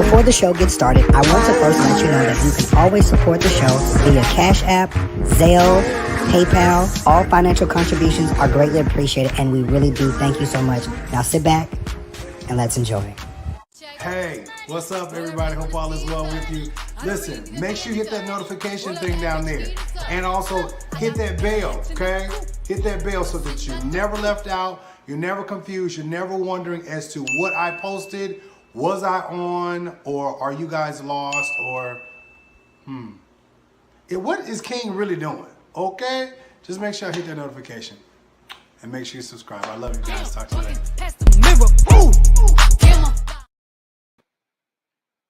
Before the show gets started, I want to first let you know that you can always support the show via Cash App, Zelle, PayPal. All financial contributions are greatly appreciated, and we really do thank you so much. Now sit back and let's enjoy. Hey, what's up, everybody? Hope all is well with you. Listen, make sure you hit that notification thing down there, and also hit that bell, okay? Hit that bell so that you're never left out, you're never confused, you're never wondering as to what I posted. Was I on, or are you guys lost, or what is King really doing? Okay? Just make sure I hit that notification. And make sure you subscribe. I love you guys. Talk to you later.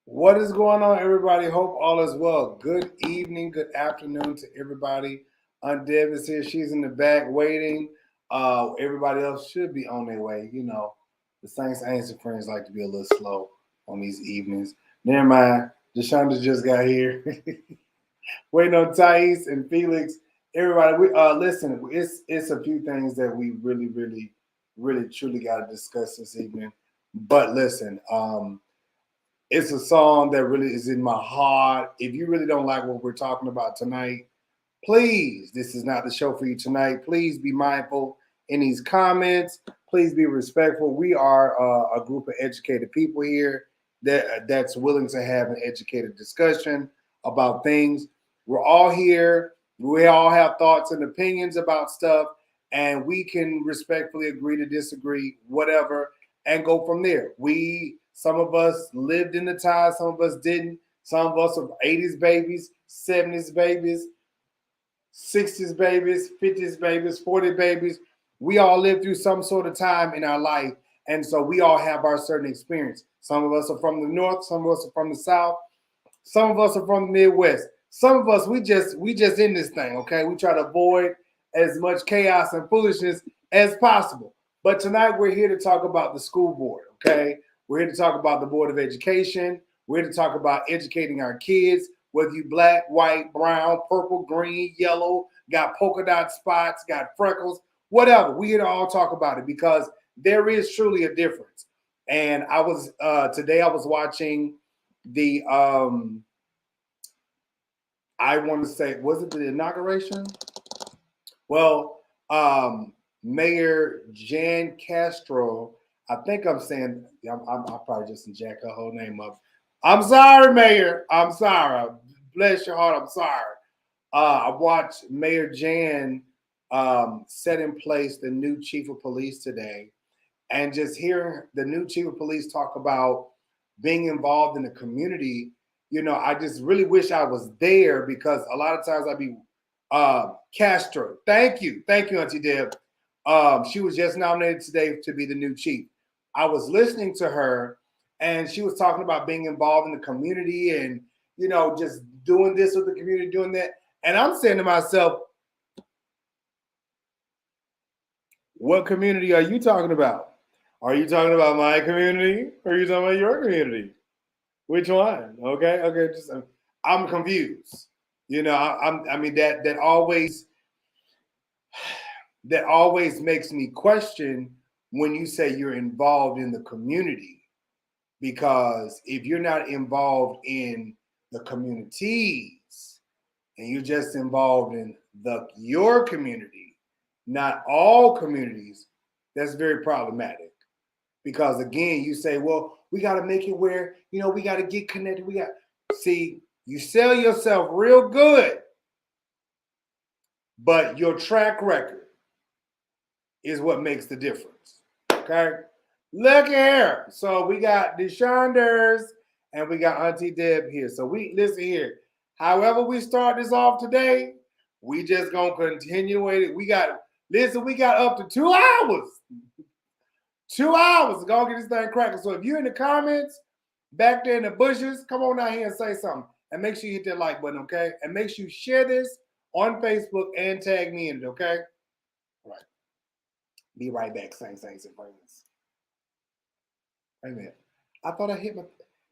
What is going on, everybody? Hope all is well. Good evening, good afternoon to everybody. Aunt Deb is here. She's in the back waiting. Everybody else should be on their way. You know, the Saints, Aints, and Friends like to be a little slow on these evenings. Never mind. Deshaunda just got here. Waiting on Thais and Felix. Everybody, listen, it's a few things that we really, truly got to discuss this evening. But listen, it's a song that really is in my heart. If you really don't like what we're talking about tonight, please, this is not the show for you tonight. Please be mindful in these comments. Please be respectful. We are a group of educated people here that's willing to have an educated discussion about things. We're all here. We all have thoughts and opinions about stuff, and we can respectfully agree to disagree, whatever, and go from there. Some of us lived in the time, some of us didn't. Some of us are 80s babies, 70s babies, 60s babies, 50s babies, 40 babies. We all lived through some sort of time in our life, And so we all have our certain experience. Some of us are from the North, some of us are from the South, some of us are from the Midwest. Some of us, we just in this thing, okay? We try to avoid as much chaos and foolishness as possible. But tonight we're here to talk about the school board, okay? We're here to talk about the Board of Education. We're here to talk about educating our kids, whether you black, white, brown, purple, green, yellow, got polka dot spots, got freckles, whatever. We're here to all talk about it because there is truly a difference. And I was today I was watching the I want to say, was it the inauguration? Well, Mayor Jan Castro, I think I'm saying, I'll probably just jack her whole name up. I'm sorry, Mayor. I'm sorry. Bless your heart. I'm sorry. I watched Mayor Jan set in place the new chief of police today, and just hearing the new chief of police talk about being involved in the community, I just really wish I was there because a lot of times I'd be Castro. Thank you, Auntie Deb. She was just nominated today to be the new chief. I was listening to her, and she was talking about being involved in the community and just doing this with the community, doing that. And I'm saying to myself, what community are you talking about? Are you talking about my community or are you talking about your community? Which one? Okay. Just I'm confused. I mean that always makes me question when you say you're involved in the community, because if you're not involved in the communities and you're just involved in your community, not all communities, that's very problematic. Because again, you say, well, we got to make it where, we got to get connected. You sell yourself real good, but your track record is what makes the difference. Okay. Look here. So we got Deshanders and we got Auntie Deb here. So listen here. However we start this off today, we just gonna continue it. We got up to 2 hours. 2 hours to go get this thing cracking. So if you're in the comments, back there in the bushes, come on out here and say something. And make sure you hit that like button, okay? And make sure you share this on Facebook and tag me in it, okay? All right. Be right back, saints and friends. Wait a minute. I thought I hit my...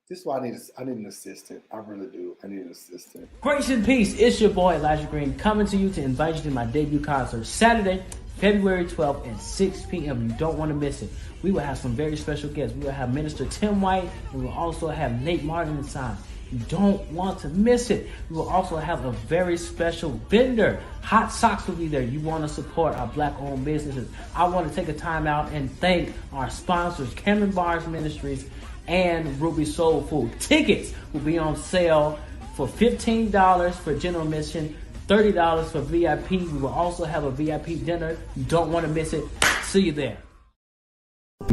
This is why I need an assistant. I really do. I need an assistant. Grace and peace. It's your boy Elijah Green coming to you to invite you to my debut concert Saturday, February 12th at 6 p.m. You don't want to miss it. We will have some very special guests. We will have Minister Tim White, and we will also have Nate Martin inside. You don't want to miss it. We will also have a very special vendor. Hot Socks will be there. You want to support our black-owned businesses. I want to take a time out and thank our sponsors, Cameron Bars Ministries and Ruby Soul Food. Tickets will be on sale for $15 for general admission, $30 for VIP. We will also have a VIP dinner. You don't want to miss it. See you there.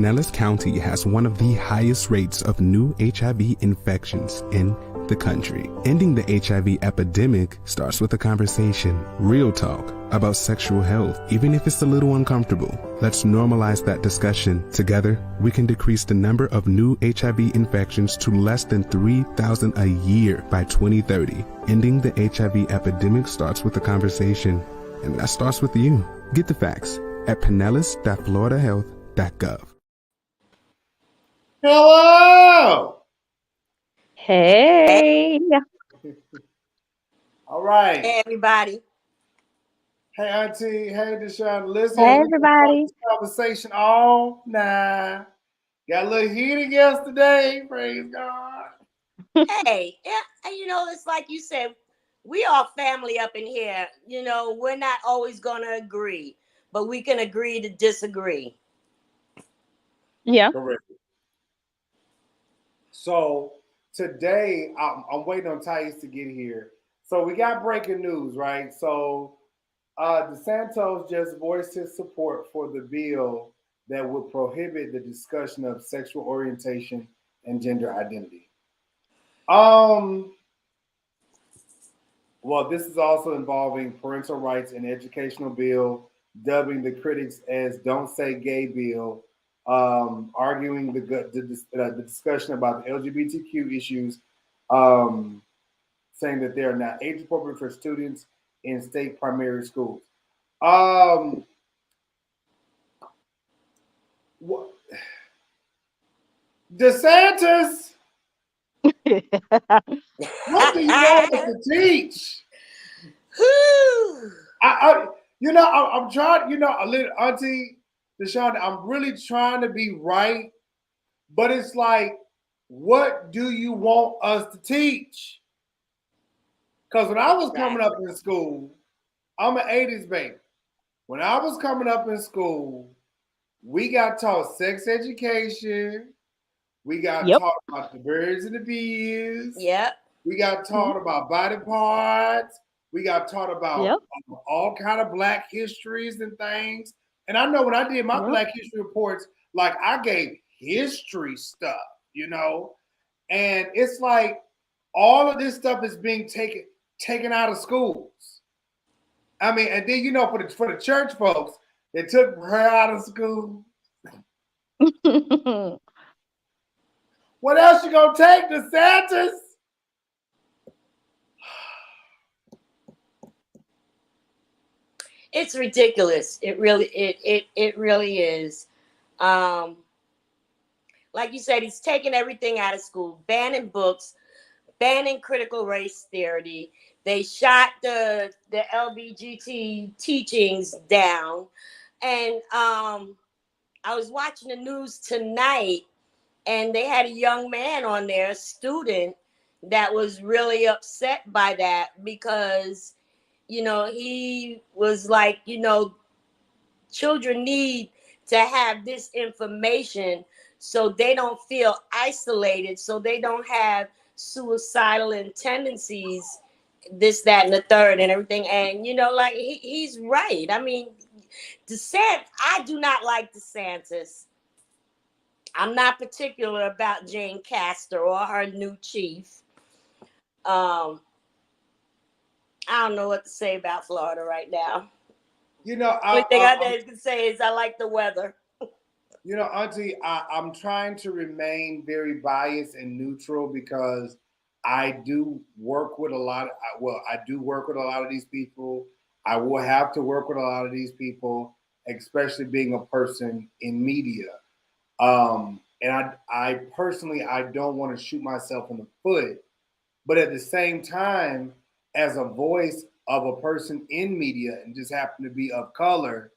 Ellis County has one of the highest rates of new HIV infections in the country. Ending the HIV epidemic starts with a conversation, real talk about sexual health, even if it's a little uncomfortable. Let's normalize that discussion. Together, we can decrease the number of new HIV infections to less than 3,000 a year by 2030. Ending the HIV epidemic starts with a conversation, and that starts with you. Get the facts at pinellas.floridahealth.gov. Hello. Hey. All right. Hey, everybody. Hey, Auntie. Hey, Deshaun. Listen, Hey, we can start everybody. this conversation all night. Got a little heated yesterday. Praise God. Hey, yeah, it's like you said, we are family up in here. We're not always going to agree, but we can agree to disagree. Yeah. Correct. So today, I'm waiting on Thais to get here. So we got breaking news, right? So DeSantis just voiced his support for the bill that would prohibit the discussion of sexual orientation and gender identity. Well, this is also involving parental rights and educational bill, dubbing the critics as "Don't Say Gay" bill, arguing the discussion about the LGBTQ issues, saying that they are not age appropriate for students in state primary schools. DeSantis, what do you want us to teach? I'm trying, a little Auntie Deshawn, I'm really trying to be right, but it's like, what do you want us to teach? Because when I was coming up in school, I'm an 80s baby. When I was coming up in school, we got taught sex education. We got taught about the birds and the bees. Yep. We got taught about body parts. We got taught about all kind of Black histories and things. And I know when I did my Black history reports, like I gave history stuff, and it's like all of this stuff is being taken out of schools. I mean, and then for the church folks, they took her out of school. What else you gonna take, DeSantis? It's ridiculous. It really is. Like you said, he's taking everything out of school, banning books, banning critical race theory. They shot the LBGT teachings down. And I was watching the news tonight, and they had a young man on there, a student, that was really upset by that because, he was like, children need to have this information so they don't feel isolated, so they don't have suicidal tendencies, this, that, and the third and everything. And, he's right. I mean, I do not like DeSantis. I'm not particular about Jane Castor or her new chief. I don't know what to say about Florida right now. The only thing I can say is I like the weather. Auntie, I'm trying to remain very biased and neutral because I do work with a lot of these people. I will have to work with a lot of these people, especially being a person in media. And I personally, I don't want to shoot myself in the foot, but at the same time, as a voice of a person in media and just happen to be of color,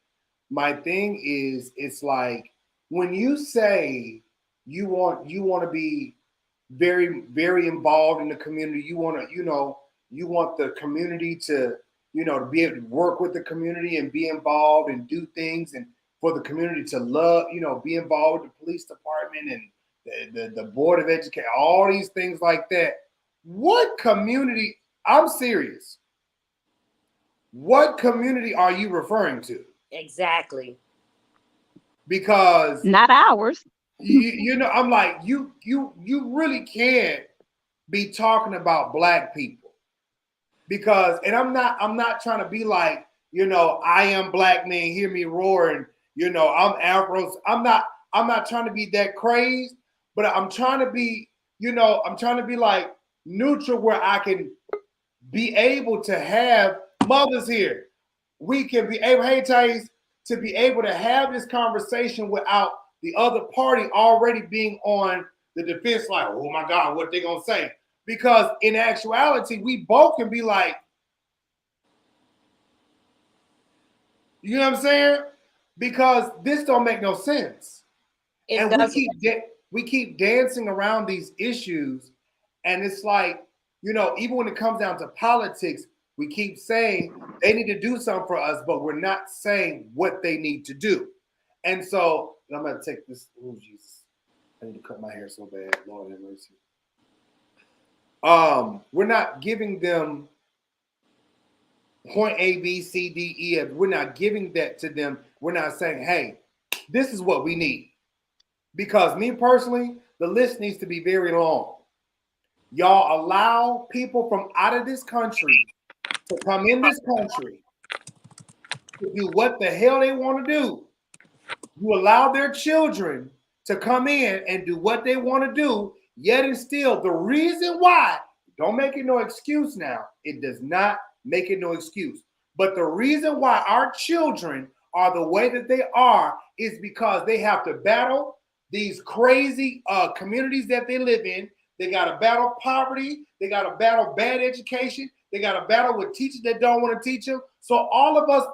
my thing is, it's like when you say you want to be very, very involved in the community, you want the community to, to be able to work with the community and be involved and do things, and for the community to love, be involved with the police department and the board of education, all these things like that. What community? I'm serious. What community are you referring to? Exactly. Because not ours. I'm like, you really can't be talking about Black people, because, and I'm not trying to be like, I am Black man, hear me roar, and I'm Afros. I'm not trying to be that crazy, but I'm trying to be, like neutral, where I can be able to have mothers here. We can be able, hey Thais, to be able to have this conversation without the other party already being on the defense, like, oh my God, what they gonna say? Because in actuality, we both can be like, you know what I'm saying? Because this don't make no sense. We keep dancing around these issues, and it's like, even when it comes down to politics, we keep saying they need to do something for us, but we're not saying what they need to do. And so, I'm gonna take this. Oh Jesus, I need to cut my hair so bad. Lord have mercy. We're not giving them point A, B, C, D, E, F. We're not giving that to them. We're not saying, hey, this is what we need. Because me personally, the list needs to be very long. Y'all allow people from out of this country to come in this country to do what the hell they want to do. You allow their children to come in and do what they want to do, yet and still the reason why, don't make it no excuse now. It does not make it no excuse. But the reason why our children are the way that they are is because they have to battle these crazy communities that they live in. They got to battle poverty. They got to battle bad education. They got to battle with teachers that don't want to teach them. So all of us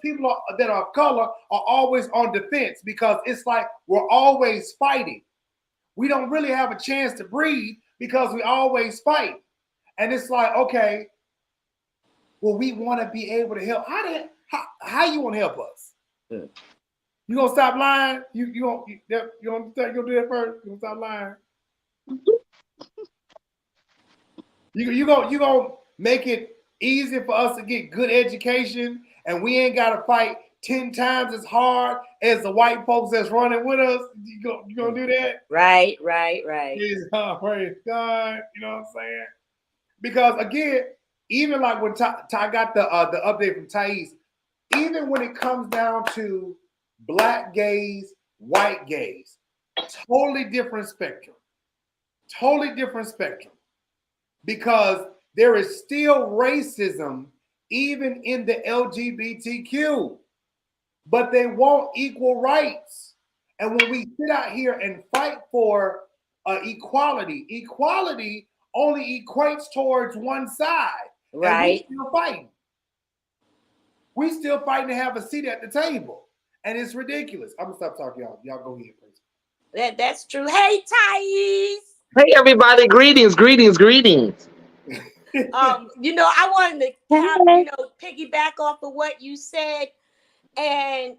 people that are color are always on defense because it's like we're always fighting. We don't really have a chance to breathe because we always fight. And it's like, okay, well, we want to be able to help. How you want to help us? Yeah. You gonna stop lying? You gonna do that first? You gonna stop lying? You gonna make it easy for us to get good education, and we ain't gotta fight 10 times as hard as the white folks that's running with us. You gonna do that? Right. Praise God. You know what I'm saying? Because again, even like when Ty got the update from Thais, even when it comes down to black gays, white gays, totally different spectrum. Because there is still racism even in the LGBTQ, but they want equal rights. And when we sit out here and fight for equality only equates towards one side. Right. And we still fighting to have a seat at the table. And it's ridiculous. I'm gonna stop talking, y'all. Y'all go ahead, please. That's true. Hey, Thais. Hey, everybody. Greetings. I wanted to piggyback off of what you said. And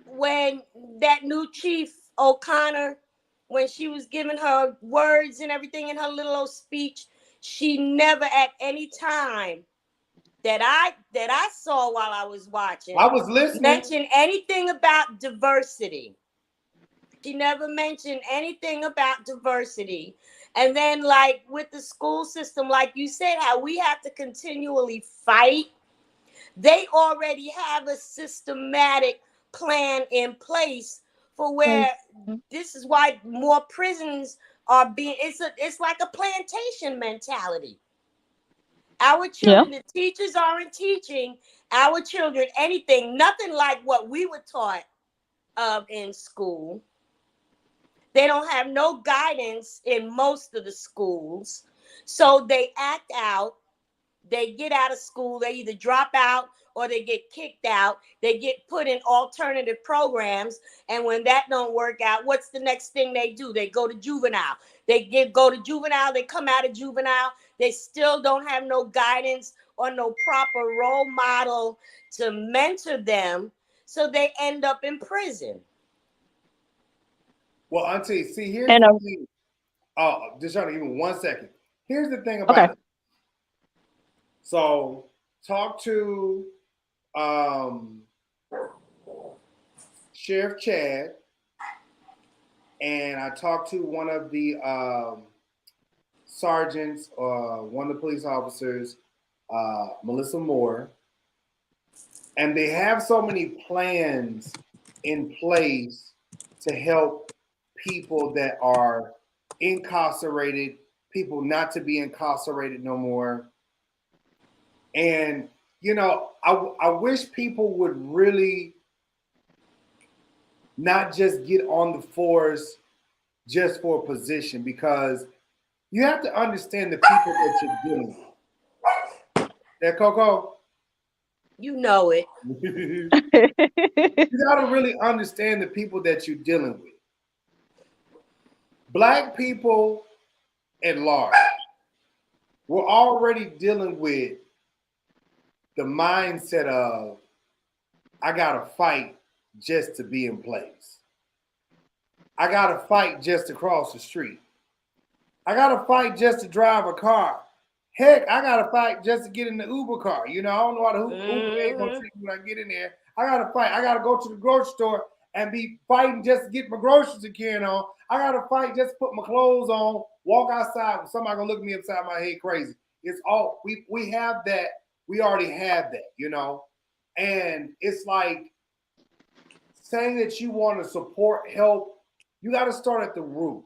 when that new chief O'Connor, when she was giving her words and everything in her little old speech, she never at any time that I saw while I was watching, I was listening, mentioned anything about diversity. She never mentioned anything about diversity. And then, like with the school system, like you said, how we have to continually fight. They already have a systematic plan in place for where this is why more prisons are being. It's like a plantation mentality. Our children, the teachers aren't teaching our children anything, nothing like what we were taught in school. They don't have no guidance in most of the schools. So they act out. They get out of school. They either drop out or they get kicked out. They get put in alternative programs. And when that don't work out, what's the next thing they do? They go to juvenile. Go to juvenile. They come out of juvenile. They still don't have no guidance or no proper role model to mentor them. So they end up in prison. Well, Auntie, see, here's the thing. Oh, just trying to give me 1 second. Here's the thing about it. So talk to Sheriff Chad, and I talked to one of the sergeants or one of the police officers, Melissa Moore, and they have so many plans in place to help people that are incarcerated, people not to be incarcerated no more. And, I wish people would really not just get on the force just for a position, because you have to understand the people that you're dealing with. That Coco? You know it. You got to really understand the people that you're dealing with. Black people at large, we're already dealing with the mindset of, I gotta fight just to be in place. I gotta fight just to cross the street. I gotta fight just to drive a car. Heck, I gotta fight just to get in the Uber car. I don't know how the Uber ain't gonna treat me when I get in there. I gotta fight. I gotta go to the grocery store and be fighting just to get my groceries to carry on. I gotta fight just to put my clothes on, walk outside. Somebody gonna look at me upside my head crazy. It's all we have that. We already have that, And it's like saying that you want to support, help, you got to start at the root.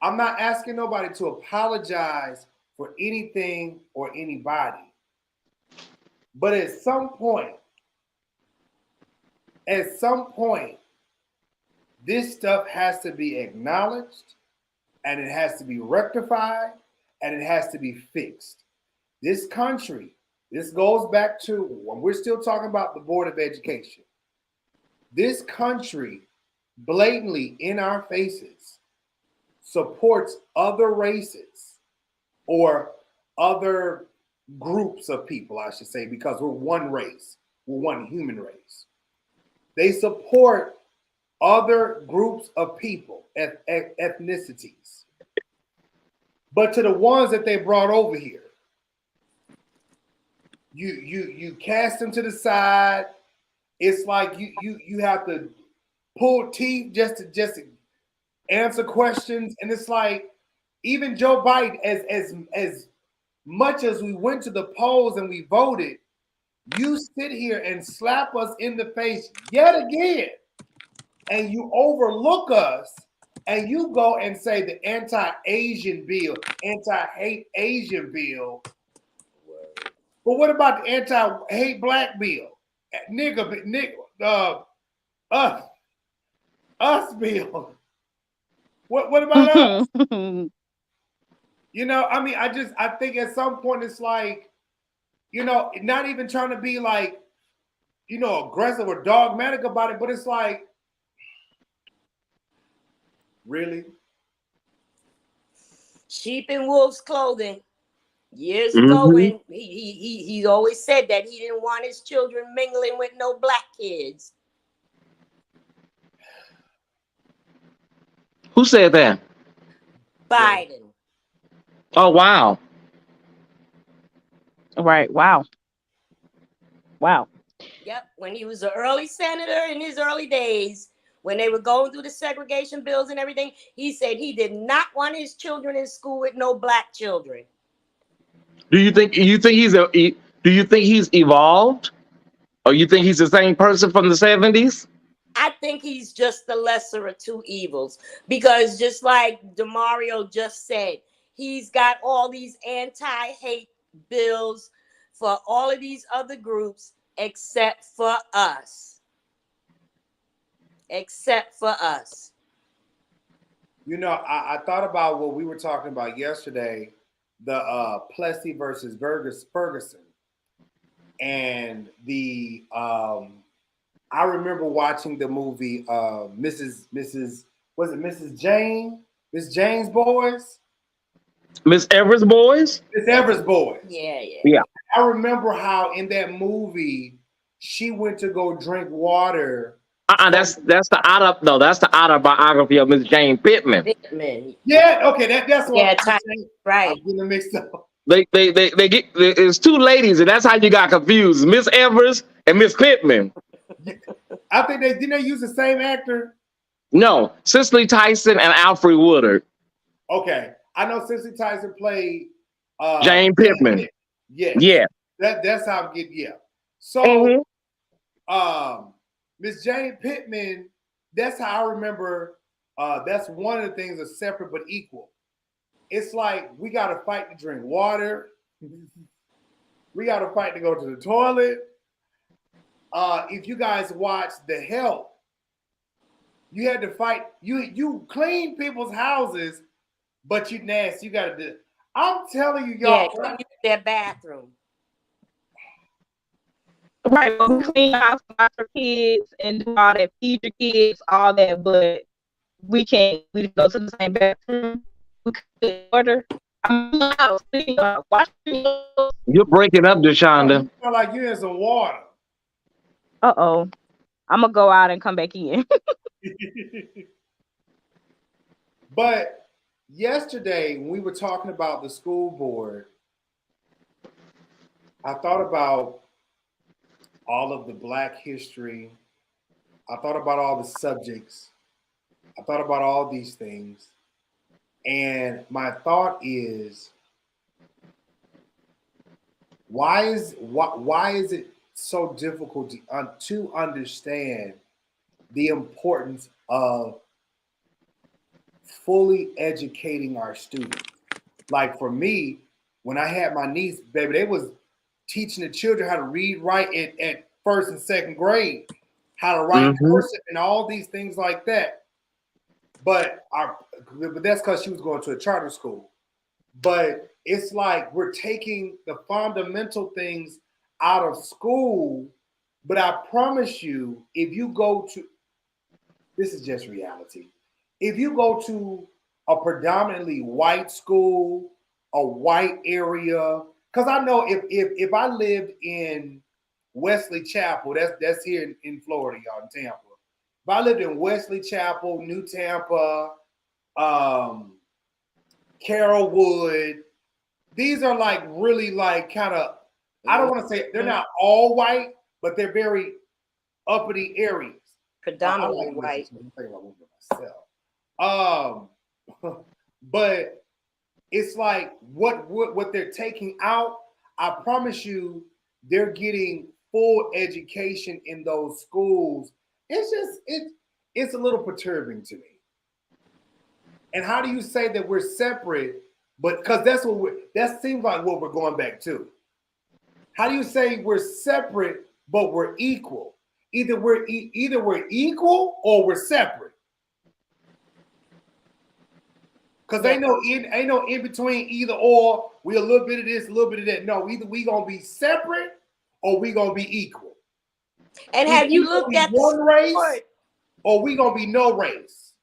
I'm not asking nobody to apologize for anything or anybody. But at some point, this stuff has to be acknowledged, and it has to be rectified, and it has to be fixed. This country, this goes back to when we're still talking about the Board of Education. This country blatantly in our faces supports other races or other groups of people, I should say, because we're one race, we're one human race. They support other groups of people, ethnicities. But to the ones that they brought over here, you cast them to the side. It's like you have to pull teeth just to answer questions, and it's like even Joe Biden, as much as we went to the polls and we voted, you sit here and slap us in the face yet again, and you overlook us, and you go and say the anti-Asian bill, anti-hate Asian bill. But what about the anti-hate black bill? Us bill. What about us? You know, I mean, I think at some point it's like, you know, not even trying to be like, you know, aggressive or dogmatic about it, but it's like, really? Sheep in wolves' clothing. Years ago, when he always said that he didn't want his children mingling with no black kids. Who said that? Biden. Oh, wow. Right. Wow. Wow. Yep. When he was an early senator in his early days, when they were going through the segregation bills and everything, he said he did not want his children in school with no black children. Do you think he's evolved? Or you think he's the same person from the 70s? I think he's just the lesser of two evils, because just like DeMario just said, he's got all these anti-hate bills for all of these other groups except for us. Except for us. You know, I thought about what we were talking about yesterday, the Plessy versus Ferguson. And the I remember watching the movie Mrs. Jane? Miss Jane's Boys? Miss Everett's Boys? Miss Everett's Boys. Yeah. I remember how in that movie she went to go drink water. That's the autobiography of Miss Jane Pittman. Yeah, okay, that's what I'm saying. Right. I'm getting mixed up. They get, it's two ladies, and that's how you got confused. Miss Evers and Miss Pittman. I think didn't they use the same actor? No, Cicely Tyson and Alfred Woodard. Okay, I know Cicely Tyson played Jane Pittman. Yeah, yeah. That's how I get. Yeah. So, Miss Jane Pittman. That's how I remember. That's one of the things that's separate but equal. It's like we got to fight to drink water. We got to fight to go to the toilet. If you guys watch The Help, you had to fight. You clean people's houses, but you nasty. You got to do. I'm telling you, y'all. Yeah, their bathroom. Right, but we clean house for kids and do all that, feed your kids, all that, but we can't. We go to the same bathroom. We could order. You're breaking up, Deshonda. You feel like you're in some water. I'm gonna go out and come back in. But yesterday, when we were talking about the school board, I thought about all of the Black history. I thought about all the subjects. I thought about all these things. And my thought is, why is it so difficult to understand the importance of fully educating our students. Like for me, when I had my niece, baby, they was teaching the children how to read, write at first and second grade, how to write Mm-hmm. cursive and all these things like that. But that's because she was going to a charter school. But it's like we're taking the fundamental things out of school. But I promise you, if you go to, this is just reality. If you go to a predominantly white school, a white area, because I know if I lived in Wesley Chapel, that's here in Florida, y'all, in Tampa. If I lived in Wesley Chapel, New Tampa, Carrollwood, these are like really like kind of, I don't want to say they're not all white, but they're very uppity areas. Predominantly white. I'm thinking about myself. But it's like what they're taking out. I promise you, they're getting full education in those schools. It's just it's a little perturbing to me. And how do you say that we're separate? But because that seems like what we're going back to. How do you say we're separate but we're equal? Either we're equal or we're separate. Because ain't no in between either or. We a little bit of this, a little bit of that. No, either we gonna be separate or we gonna be equal. And have you looked at one race sport? or we gonna be no race?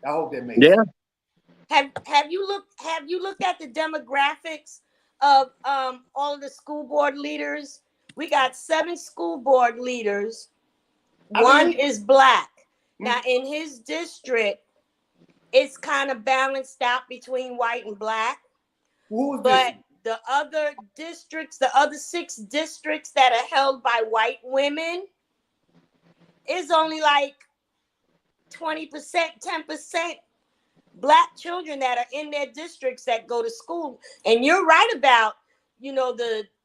I hope that makes sense. Have you looked at the demographics of all of the school board leaders? We got 7 school board leaders. One is black. Now in his district, it's kind of balanced out between white and black. But the other districts, the other 6 districts that are held by white women, is only like 20%, 10% black children that are in their districts that go to school. And you're right about,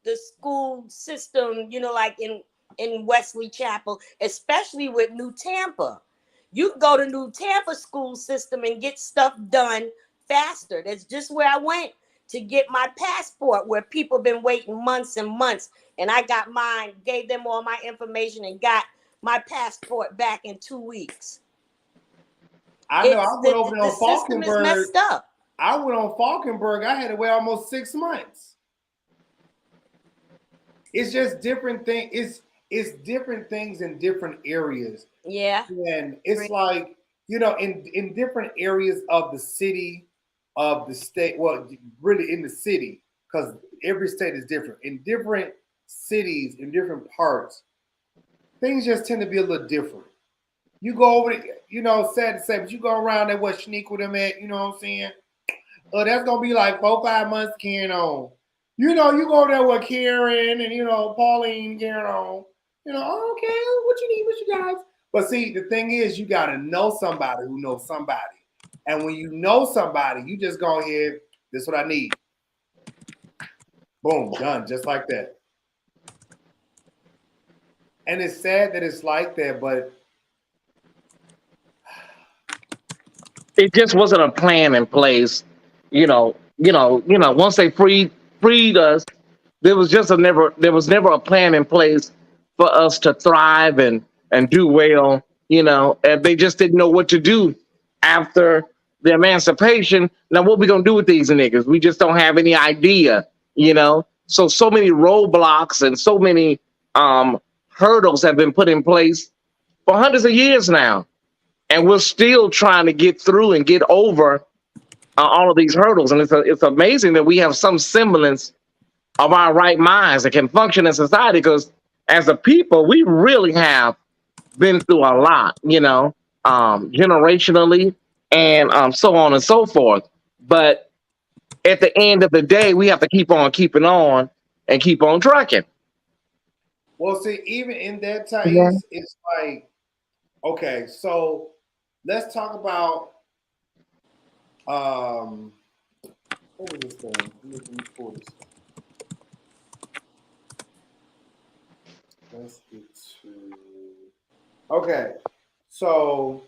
the school system, like in Wesley Chapel, especially with New Tampa. You can go to New Tampa school system and get stuff done faster. That's just where I went to get my passport, where people have been waiting months and months. And I got mine, gave them all my information, and got my passport back in 2 weeks. I know. I went over there on Falkenberg. The system is messed up. I went on Falkenberg. I had to wait almost 6 months. It's just different things. It's different things in different areas. Yeah. And it's like, in different areas of the city, of the state, well, really in the city, because every state is different. In different cities, in different parts, things just tend to be a little different. You go over, sad to say, but you go around there, what Shanique with them at, you know what I'm saying? That's going to be like 4-5 months carrying on. You go there with Karen and, Pauline carrying on. Okay, what you need, what you guys? But see, the thing is, you got to know somebody who knows somebody. And when you know somebody, you just go ahead, this is what I need. Boom, done, just like that. And it's sad that it's like that, but it just wasn't a plan in place. Once they freed us, there was never a plan in place for us to thrive and do well, and they just didn't know what to do after the emancipation. Now what we gonna do with these niggas? We just don't have any idea, So many roadblocks and so many hurdles have been put in place for hundreds of years now. And we're still trying to get through and get over all of these hurdles. And it's amazing that we have some semblance of our right minds that can function in society, because as a people, we really have been through a lot, generationally and so on and so forth. But at the end of the day, we have to keep on keeping on and keep on trucking. Well, see, even in that time, it's like, okay, so let's talk about what was this thing? Let me pull this. Let's get to. Okay, so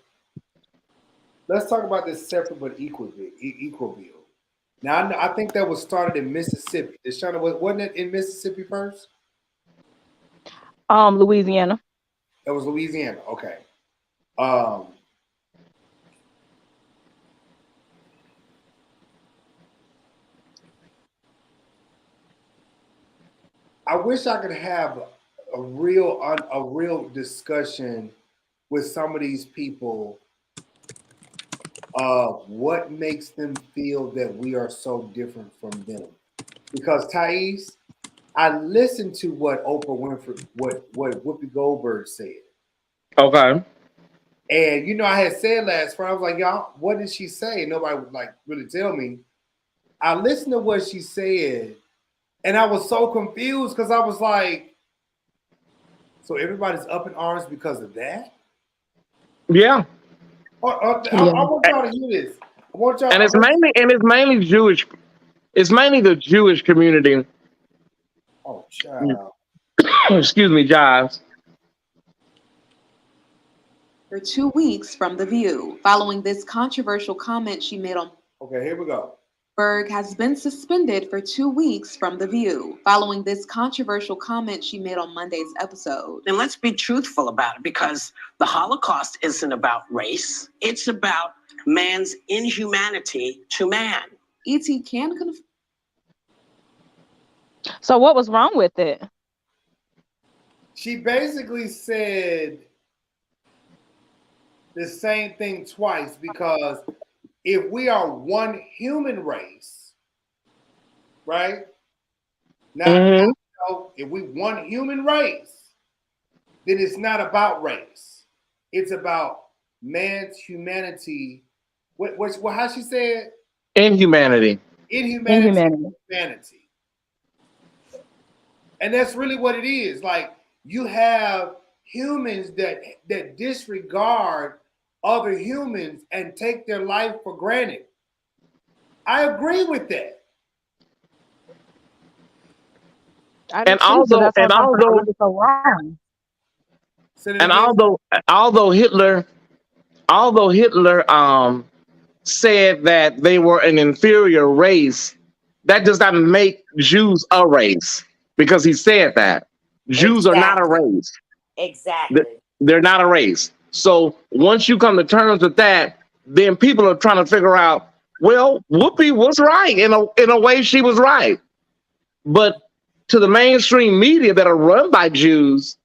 let's talk about this separate but equal bill. Now, I think that was started in Mississippi. Deshauna, wasn't it in Mississippi first? Louisiana. That was Louisiana. Okay. Um, I wish I could have a real discussion with some of these people of what makes them feel that we are so different from them. Because Thais, I listened to what Oprah Winfrey, what Whoopi Goldberg said. Okay. And you know, I had said last Friday, I was like, y'all, what did she say? Nobody would like really tell me. I listened to what she said, and I was so confused because I was like, so everybody's up in arms because of that? Yeah. I want y'all to hear this. I want y'all. And it's mainly Jewish. It's mainly the Jewish community. Oh, child. Excuse me, Jives. For 2 weeks from The View, following this controversial comment she made on. Okay, here we go. Berg has been suspended for 2 weeks from The View, following this controversial comment she made on Monday's episode. And let's be truthful about it, because the Holocaust isn't about race. It's about man's inhumanity to man. E.T. can confirm. So what was wrong with it? She basically said the same thing twice, because if we are one human race, right? Now, if we one human race, then it's not about race. It's about man's humanity. What how she said? Inhumanity. Humanity. And that's really what it is. Like, you have humans that disregard other humans and take their life for granted. I agree with that. Although Hitler said that they were an inferior race, that does not make Jews a race, because he said that. Jews are not a race. Exactly. They're not a race. So once you come to terms with that, then people are trying to figure out, well, Whoopi was right. In a way, she was right. But to the mainstream media that are run by Jews,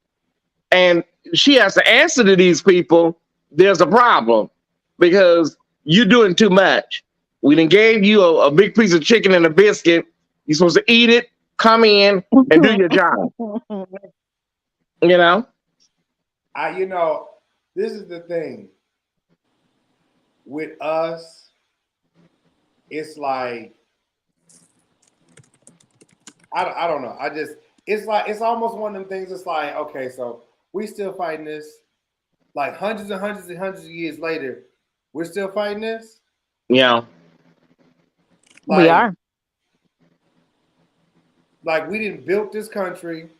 and she has to answer to these people, there's a problem, because you're doing too much. We done gave you a big piece of chicken and a biscuit. You're supposed to eat it, come in, and do your job. You know? This is the thing. With us, it's like, I don't know. It's almost one of them things. It's like, okay, so we still fighting this. Like hundreds and hundreds and hundreds of years later, we're still fighting this? Yeah. Like, we are. Like, we didn't build this country.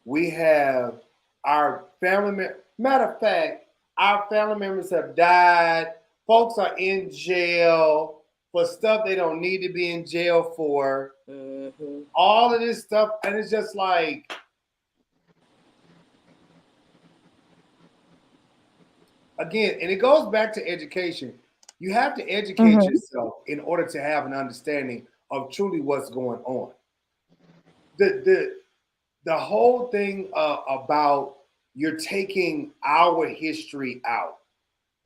We have our family matter of fact, our family members have died. Folks are in jail for stuff they don't need to be in jail for. Mm-hmm. All of this stuff, and it's just like, again, and it goes back to education. You have to educate yourself in order to have an understanding of truly what's going on. The whole thing about you're taking our history out.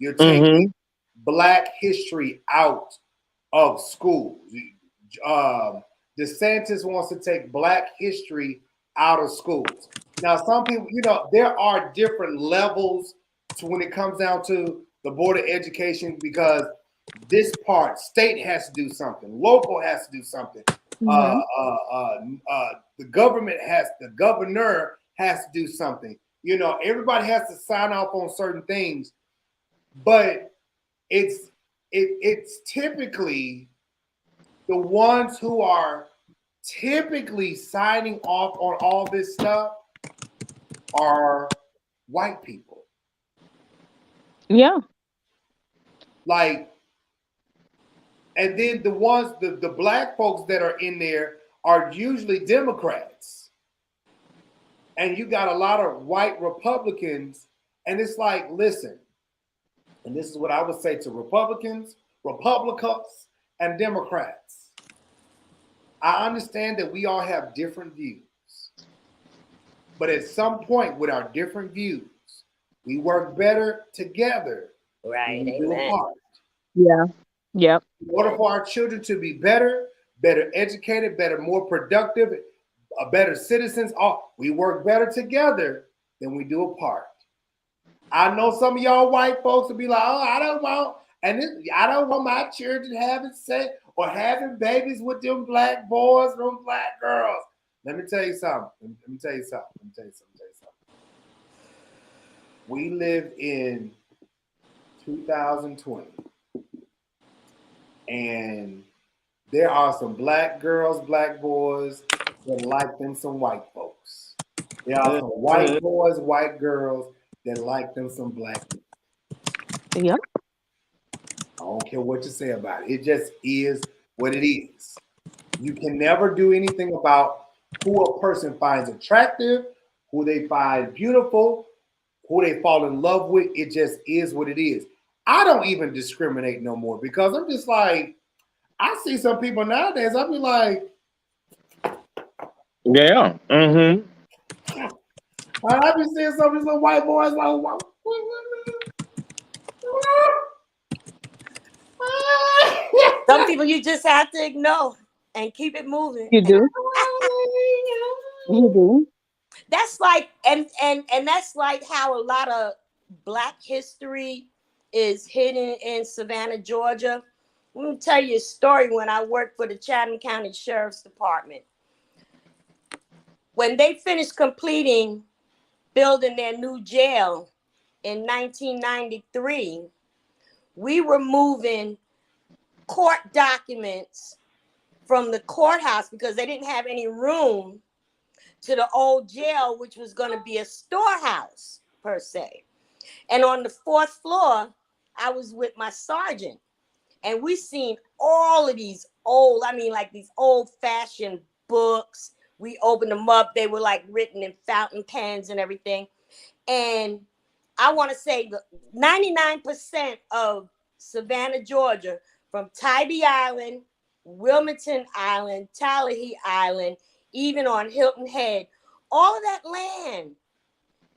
You're taking Black history out of schools. DeSantis wants to take Black history out of schools. Now, some people, there are different levels to when it comes down to the Board of Education, because this part, state has to do something, local has to do something. The governor has to do something. Everybody has to sign off on certain things, but it's typically the ones who are typically signing off on all this stuff are white people. Yeah. Like, and then the ones, the black folks that are in there are usually Democrats. And you got a lot of white Republicans. And it's like, listen, and this is what I would say to Republicans, and Democrats. I understand that we all have different views. But at some point with our different views, we work better together Right. than we do Amen. apart. Yeah. Yep. In order for our children to be better educated, better, more productive, better citizens, we work better together than we do apart. I know some of y'all white folks will be like, oh, I don't want my children having sex or having babies with them black boys or them black girls. Let me tell you something. We live in 2020. And there are some black girls, black boys that like them some white folks. There are some white boys, white girls that like them some black people. Yep. I don't care what you say about it. It just is what it is. You can never do anything about who a person finds attractive, who they find beautiful, who they fall in love with. It just is what it is. I don't even discriminate no more because I'm just like, I see some people nowadays, I'll be like, Yeah. Mm-hmm. I've been seeing some of these little white boys like, Some people you just have to ignore and keep it moving. You do. You do. That's like, and that's like how a lot of Black history is hidden in Savannah, Georgia. Let me tell you a story. When I worked for the Chatham County Sheriff's Department, when they finished completing building their new jail in 1993, we were moving court documents from the courthouse because they didn't have any room to the old jail, which was going to be a storehouse per se. And on the 4th floor, I was with my sergeant, and we seen all of these old, like these old-fashioned books. We opened them up. They were like written in fountain pens and everything. And I want to say 99% of Savannah, Georgia, from Tybee Island, Wilmington Island, Tallahassee Island, even on Hilton Head, all of that land,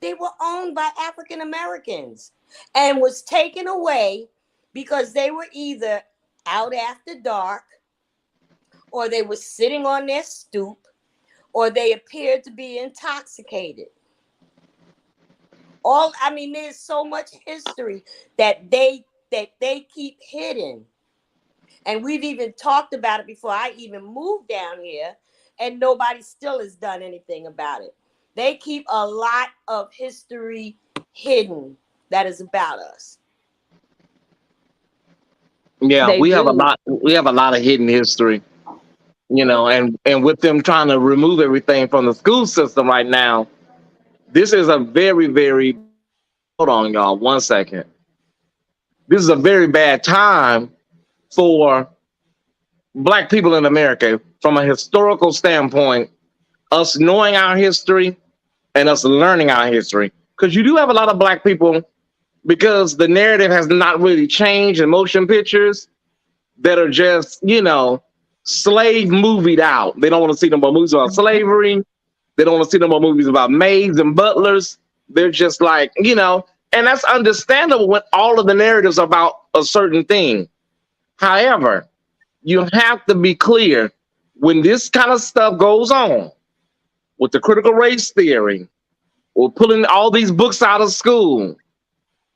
they were owned by African Americans and was taken away because they were either out after dark, or they were sitting on their stoop, or they appeared to be intoxicated. There's so much history that they keep hidden. And we've even talked about it before I even moved down here, and nobody still has done anything about it. They keep a lot of history hidden that is about us. Yeah, we have a lot of hidden history, and with them trying to remove everything from the school system right now, this is a very, very, hold on, y'all, 1 second. This is a very bad time for Black people in America from a historical standpoint, us knowing our history and us learning our history. Because you do have a lot of Black people, because the narrative has not really changed in motion pictures, that are just, slave movied out. They don't want to see no more movies about slavery. They don't want to see no more movies about maids and butlers. They're just like, and that's understandable when all of the narratives are about a certain thing. However, you have to be clear when this kind of stuff goes on with the critical race theory or pulling all these books out of school.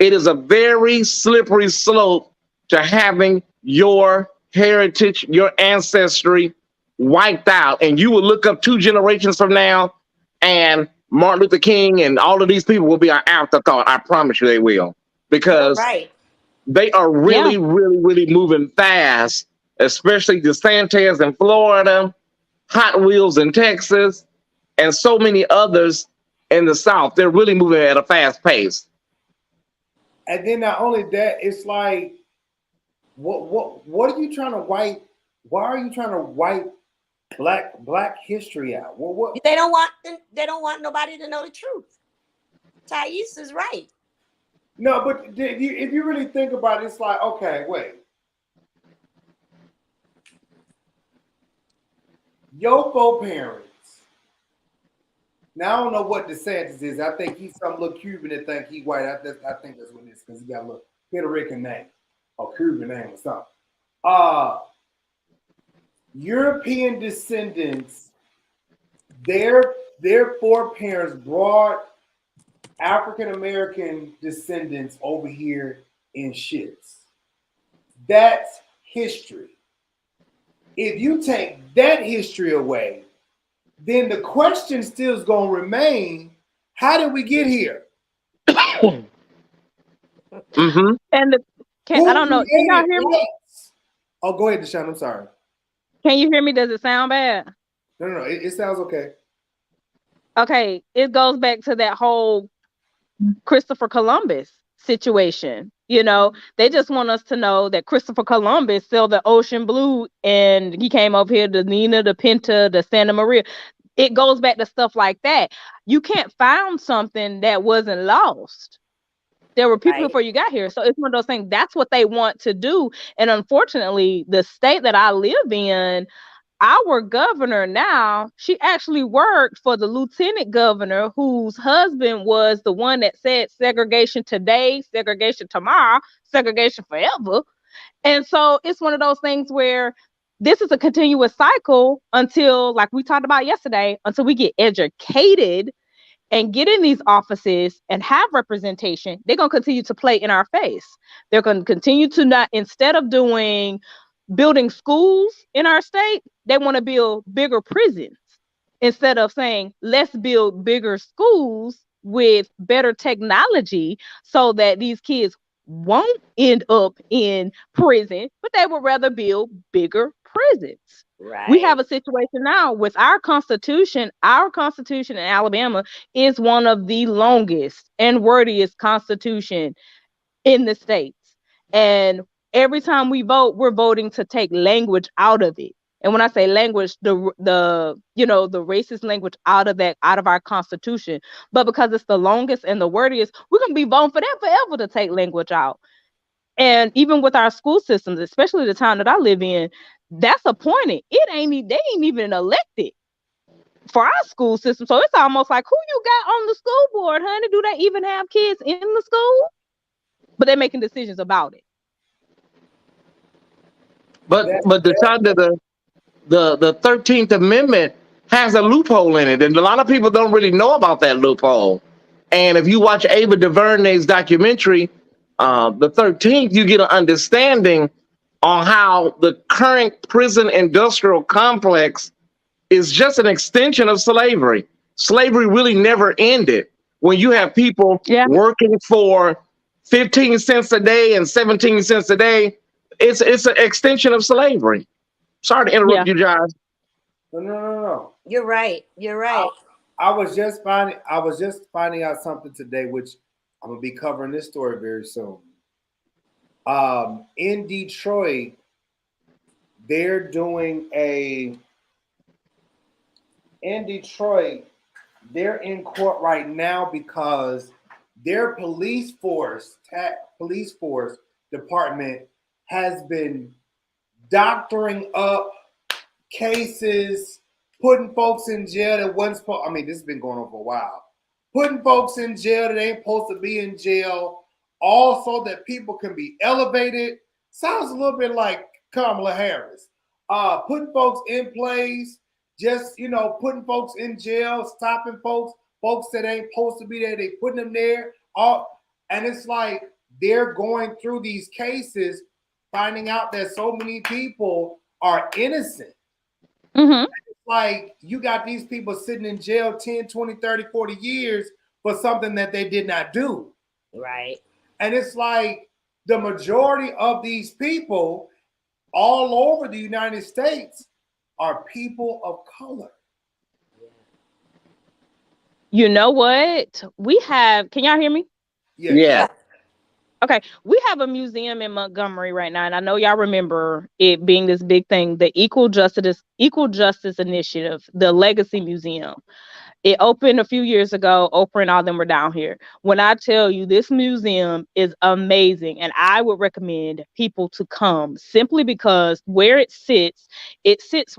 It is a very slippery slope to having your heritage, your ancestry wiped out. And you will look up 2 generations from now and Martin Luther King and all of these people will be an afterthought. I promise you they will. Because they are really, really, really moving fast, especially DeSantis in Florida, Hot Wheels in Texas, and so many others. in the South. They're really moving at a fast pace. And then not only that, it's like, what are you trying to wipe? Why are you trying to wipe black history out? What? They don't want nobody to know the truth. Thais is right. No, but if you really think about it, it's like, okay, wait. Your foreparents. Now I don't know what DeSantis is. I think he's some little Cuban that think he white. I think that's what it is because he got a little Puerto Rican name or Cuban name or something. European descendants, their foreparents brought African American descendants over here in ships. That's history. If you take that history away, then the question still is going to remain: how did we get here? Mm-hmm. And I don't know. Can y'all hear me? Oh, go ahead, Deshaun. I'm sorry. Can you hear me? Does it sound bad? No. It sounds okay. Okay, it goes back to that whole Christopher Columbus situation. You know, they just want us to know that Christopher Columbus sailed the ocean blue and he came up here, the Nina, the Pinta, the Santa Maria. It goes back to stuff like that. You can't find something that wasn't lost. There were people before you got here. So it's one of those things. That's what they want to do. And unfortunately, the state that I live in, our governor now, she actually worked for the lieutenant governor whose husband was the one that said segregation today, segregation tomorrow, segregation forever. And so it's one of those things where this is a continuous cycle until, like we talked about yesterday, until we get educated and get in these offices and have representation. They're going to continue to play in our face. They're going to continue to not, instead of building schools in our state, they want to build bigger prisons instead of saying, let's build bigger schools with better technology so that these kids won't end up in prison, but they would rather build bigger prisons. Right. We have a situation now with our Constitution. Our Constitution in Alabama is one of the longest and wordiest Constitution in the states. And every time we vote, we're voting to take language out of it. And when I say language, the racist language out of our Constitution. But because it's the longest and the wordiest, we're gonna be voting for that forever to take language out. And even with our school systems, especially the town that I live in, that's appointed. They ain't even elected for our school system. So it's almost like, who you got on the school board, honey? Do they even have kids in the school? But they're making decisions about it. But the 13th Amendment has a loophole in it, and a lot of people don't really know about that loophole. And if you watch Ava DuVernay's documentary, the 13th, you get an understanding on how the current prison industrial complex is just an extension of slavery. Slavery really never ended. When you have people working for 15 cents a day and 17 cents a day, it's an extension of slavery. Sorry to interrupt you guys. No. You're right. I was just finding out something today, which I'm gonna be covering this story very soon. In Detroit, they're in court right now because their police force department has been doctoring up cases, putting folks in jail that wasn't supposed. I mean, this has been going on for a while. Putting folks in jail that ain't supposed to be in jail, also that people can be elevated. Sounds a little bit like Kamala Harris. Putting folks in place, just putting folks in jail, stopping folks that ain't supposed to be there. They putting them there. And it's like they're going through these cases, finding out that so many people are innocent. Mm-hmm. It's like you got these people sitting in jail 10, 20, 30, 40 years for something that they did not do. Right. And it's like the majority of these people all over the United States are people of color. You know what? We have, can y'all hear me? Yes. Yeah. Okay, we have a museum in Montgomery right now, and I know y'all remember it being this big thing, the Equal Justice Initiative, the Legacy Museum. It opened a few years ago. Oprah and all them were down here. When I tell you this museum is amazing, and I would recommend people to come simply because where it sits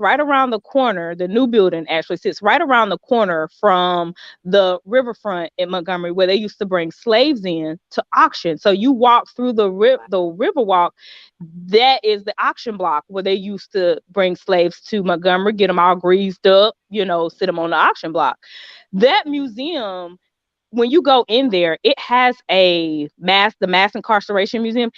right around the corner. The new building actually sits right around the corner from the riverfront in Montgomery, where they used to bring slaves in to auction. So you walk through the river walk. That is the auction block where they used to bring slaves to Montgomery, get them all greased up, sit them on the auction block. That museum, when you go in there, it has the mass incarceration museum.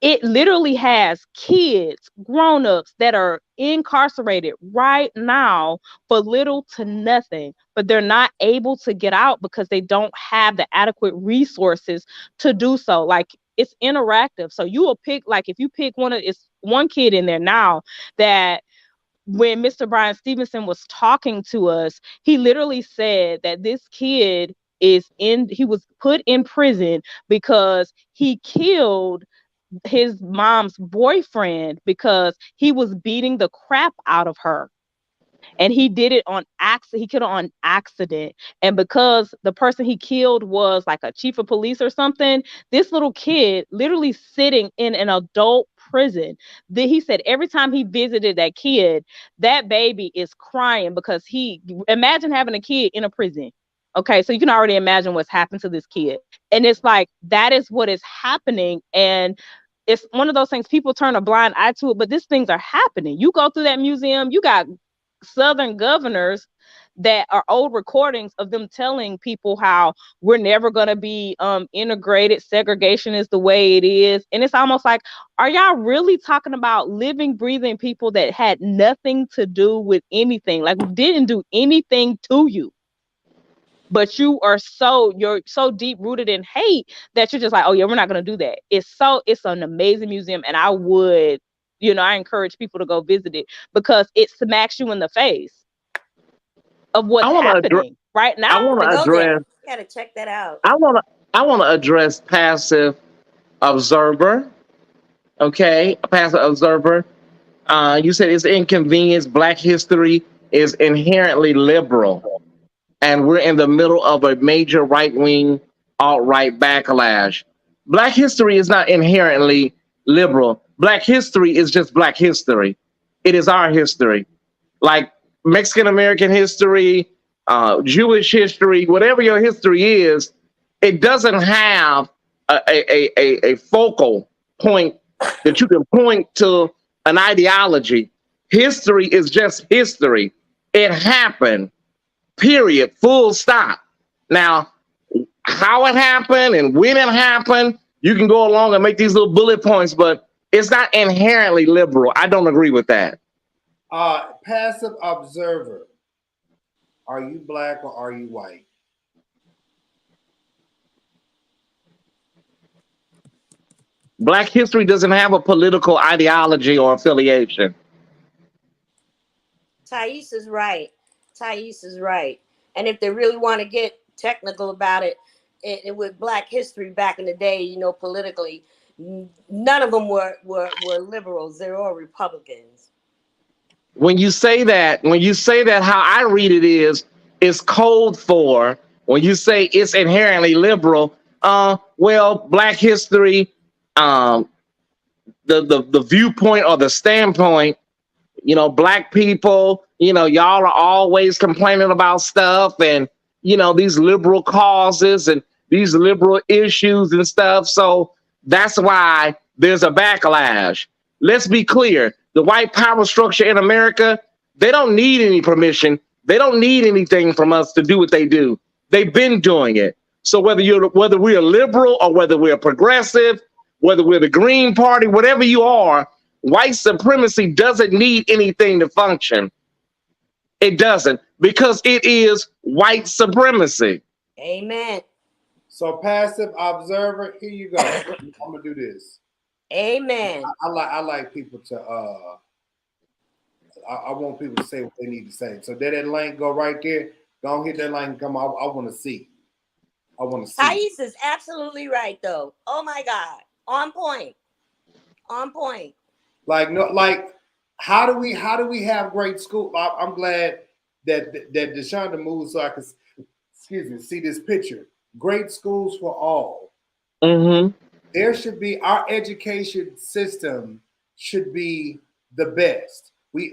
It literally has kids, grown-ups that are incarcerated right now for little to nothing, but they're not able to get out because they don't have the adequate resources to do so. Like, it's interactive. So you will pick, like, if you pick it's one kid in there now that when Mr. Brian Stevenson was talking to us, he literally said that this kid he was put in prison because he killed his mom's boyfriend because he was beating the crap out of her. And he did it on accident. He killed her on accident. And because the person he killed was like a chief of police or something, this little kid literally sitting in an adult prison. He said every time he visited that kid, that baby is crying because imagine having a kid in a prison. Okay, so you can already imagine what's happened to this kid. And it's like, that is what is happening. And it's one of those things, people turn a blind eye to it, but these things are happening. You go through that museum, you got Southern governors that are old recordings of them telling people how we're never going to be integrated. Segregation is the way it is. And it's almost like, are y'all really talking about living, breathing people that had nothing to do with anything? Like, didn't do anything to you. But you're so deep rooted in hate that you're just like, oh yeah, we're not going to do that. It's an amazing museum. And I would, I encourage people to go visit it because it smacks you in the face of what's happening right now. I want to Go there. address. You gotta check that out. I want to address passive observer. Okay, a passive observer. You said it's inconvenience. Black history is inherently liberal, and we're in the middle of a major right-wing alt-right backlash. Black history is not inherently liberal. Black history is just Black history. It is our history. Like Mexican American history, Jewish history, whatever your history is, it doesn't have a focal point that you can point to an ideology. History is just history. It happened, period, full stop. Now, how it happened and when it happened, you can go along and make these little bullet points, but it's not inherently liberal. I don't agree with that. Passive observer. Are you Black or are you white? Black history doesn't have a political ideology or affiliation. Thais is right. Thais is right. And if they really want to get technical about it, with Black history back in the day, politically, none of them were liberals. They're all Republicans. When you say that, how I read it is code for when you say it's inherently liberal. Well, Black history, the viewpoint or the standpoint, Black people, y'all are always complaining about stuff and these liberal causes and these liberal issues and stuff. So that's why there's a backlash. Let's be clear. The white power structure in America, they don't need any permission. They don't need anything from us to do what they do. They've been doing it. So whether we're liberal or whether we're progressive, whether we're the Green Party, whatever you are, white supremacy doesn't need anything to function. It doesn't, because it is white supremacy. Amen. So passive observer, here you go. I'm gonna do this. Amen. I like people to I want people to say what they need to say. So that link, go right there. Don't hit that line. Come on. I want to see. I want to see. Thais is absolutely right, though. Oh my God, on point, on point. Like no, like how do we have great school? I'm glad that Deshaunda moved so I could, excuse me, see this picture. Great schools for all. Mm-hmm. There should be, our education system should be the best.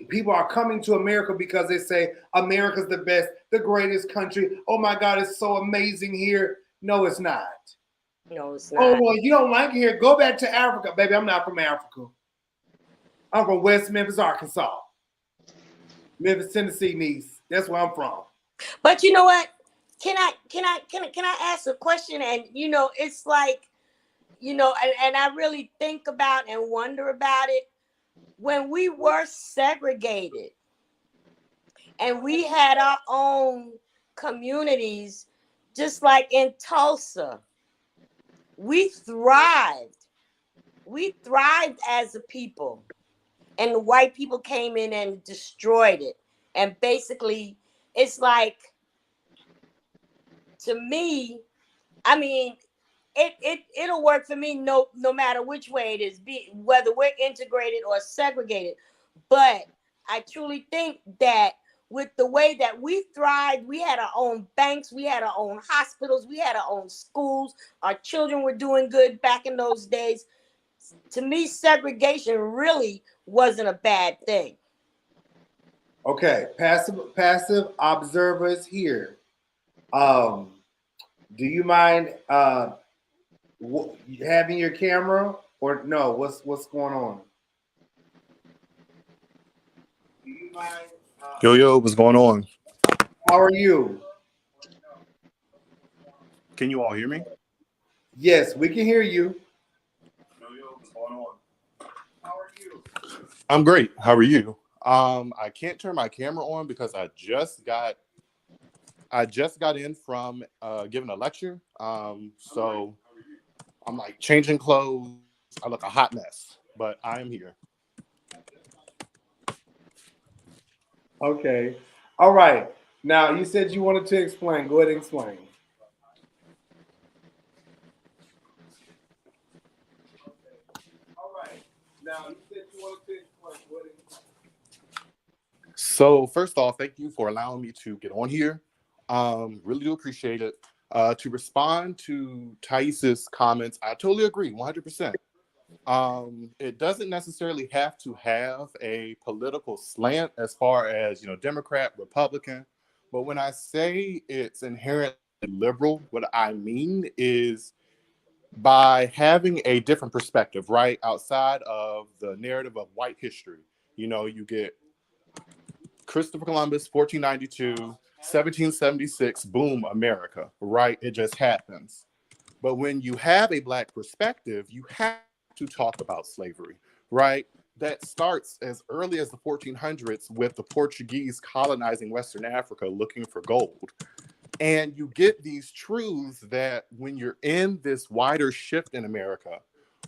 People are coming to America because they say America's the best, the greatest country. Oh my God, it's so amazing here. No, it's not. No, it's Oh not. well, you don't like it here. Go back to Africa, baby. I'm not from Africa. I'm from West Memphis, Arkansas. Memphis, Tennessee, niece. That's where I'm from. But you know what? Can I ask a question? And it's like, and I really think about and wonder about it. When we were segregated and we had our own communities, just like in Tulsa, we thrived. We thrived as a people. And the white people came in and destroyed it. And basically, it's like, to me, I mean, it'll work for me no matter which way it is, whether we're integrated or segregated. But I truly think that with the way that we thrived, we had our own banks, we had our own hospitals, we had our own schools, our children were doing good back in those days. To me, segregation really wasn't a bad thing. Okay, passive observers here. Do you mind having your camera or no? What's going on? Do you mind? Yo, what's going on? How are you? Can you all hear me? Yes, we can hear you. Yo, what's going on? How are you? I'm great. How are you? I can't turn my camera on because I just got in from giving a lecture. So I'm like changing clothes. I look a hot mess, but I am here. Okay. All right. Now you said you wanted to explain. Go ahead and explain. So first off, thank you for allowing me to get on here. Really do appreciate it. To respond to Thais's comments, I totally agree, 100%. It doesn't necessarily have to have a political slant as far as, Democrat, Republican. But when I say it's inherently liberal, what I mean is by having a different perspective, right? Outside of the narrative of white history. You get Christopher Columbus, 1492, 1776, boom, America, right? It just happens. But when you have a Black perspective, you have to talk about slavery, right? That starts as early as the 1400s with the Portuguese colonizing Western Africa looking for gold. And you get these truths that when you're in this wider shift in America,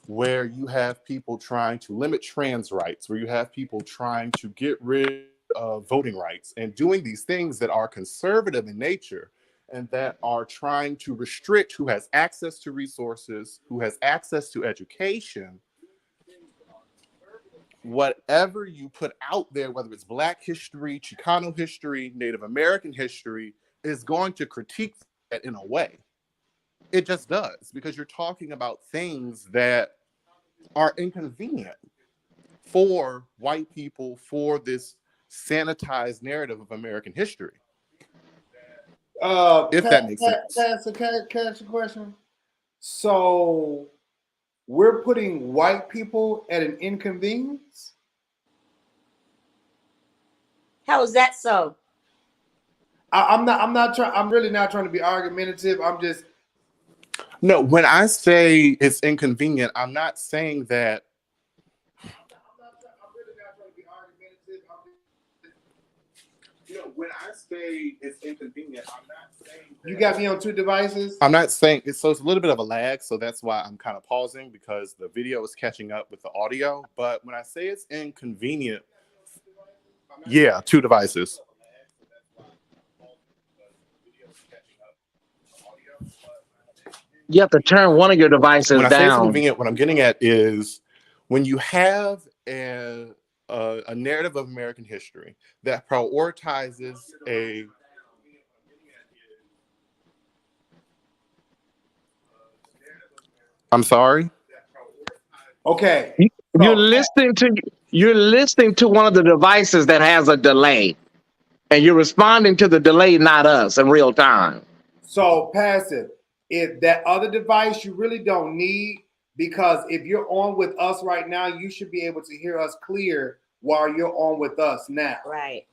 where you have people trying to limit trans rights, where you have people trying to get rid of voting rights and doing these things that are conservative in nature and that are trying to restrict who has access to resources, who has access to education, whatever you put out there, whether it's Black history, Chicano history, Native American history, is going to critique that in a way. It just does, because you're talking about things that are inconvenient for white people, for this sanitized narrative of American history. If that makes sense. Can I ask a question? So we're putting white people at an inconvenience? How is that so? I'm really not trying to be argumentative. I'm just. No, when I say it's inconvenient, I'm not saying that. I'm really not trying to be argumentative. When I say it's inconvenient, I'm not saying that. You got me on two devices? I'm not saying it's a little bit of a lag, so that's why I'm kind of pausing, because the video is catching up with the audio. But when I say it's inconvenient, yeah, two devices. You have to turn one of your devices When I say it's down. inconvenient, what I'm getting at is when you have a narrative of American history that prioritizes a I'm sorry. Okay. You're So listening to one of the devices that has a delay, and you're responding to the delay, not us, in real time. So passive, if that other device you really don't need, because if you're on with us right now, you should be able to hear us clear while you're on with us now. Right.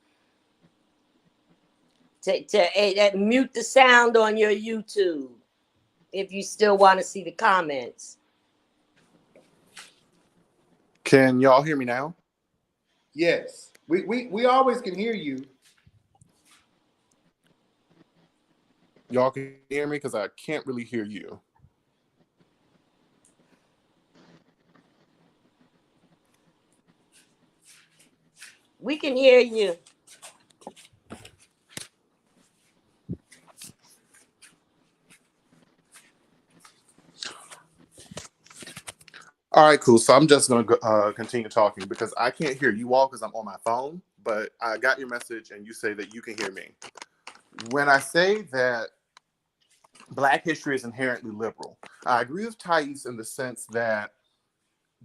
To mute the sound on your YouTube if you still want to see the comments. Can y'all hear me now? Yes. We always can hear you. Y'all can hear me because I can't really hear you. We can hear you. All right, cool. So I'm just going to continue talking because I can't hear you all because I'm on my phone, but I got your message and you say that you can hear me. When I say that Black history is inherently liberal, I agree with Thais in the sense that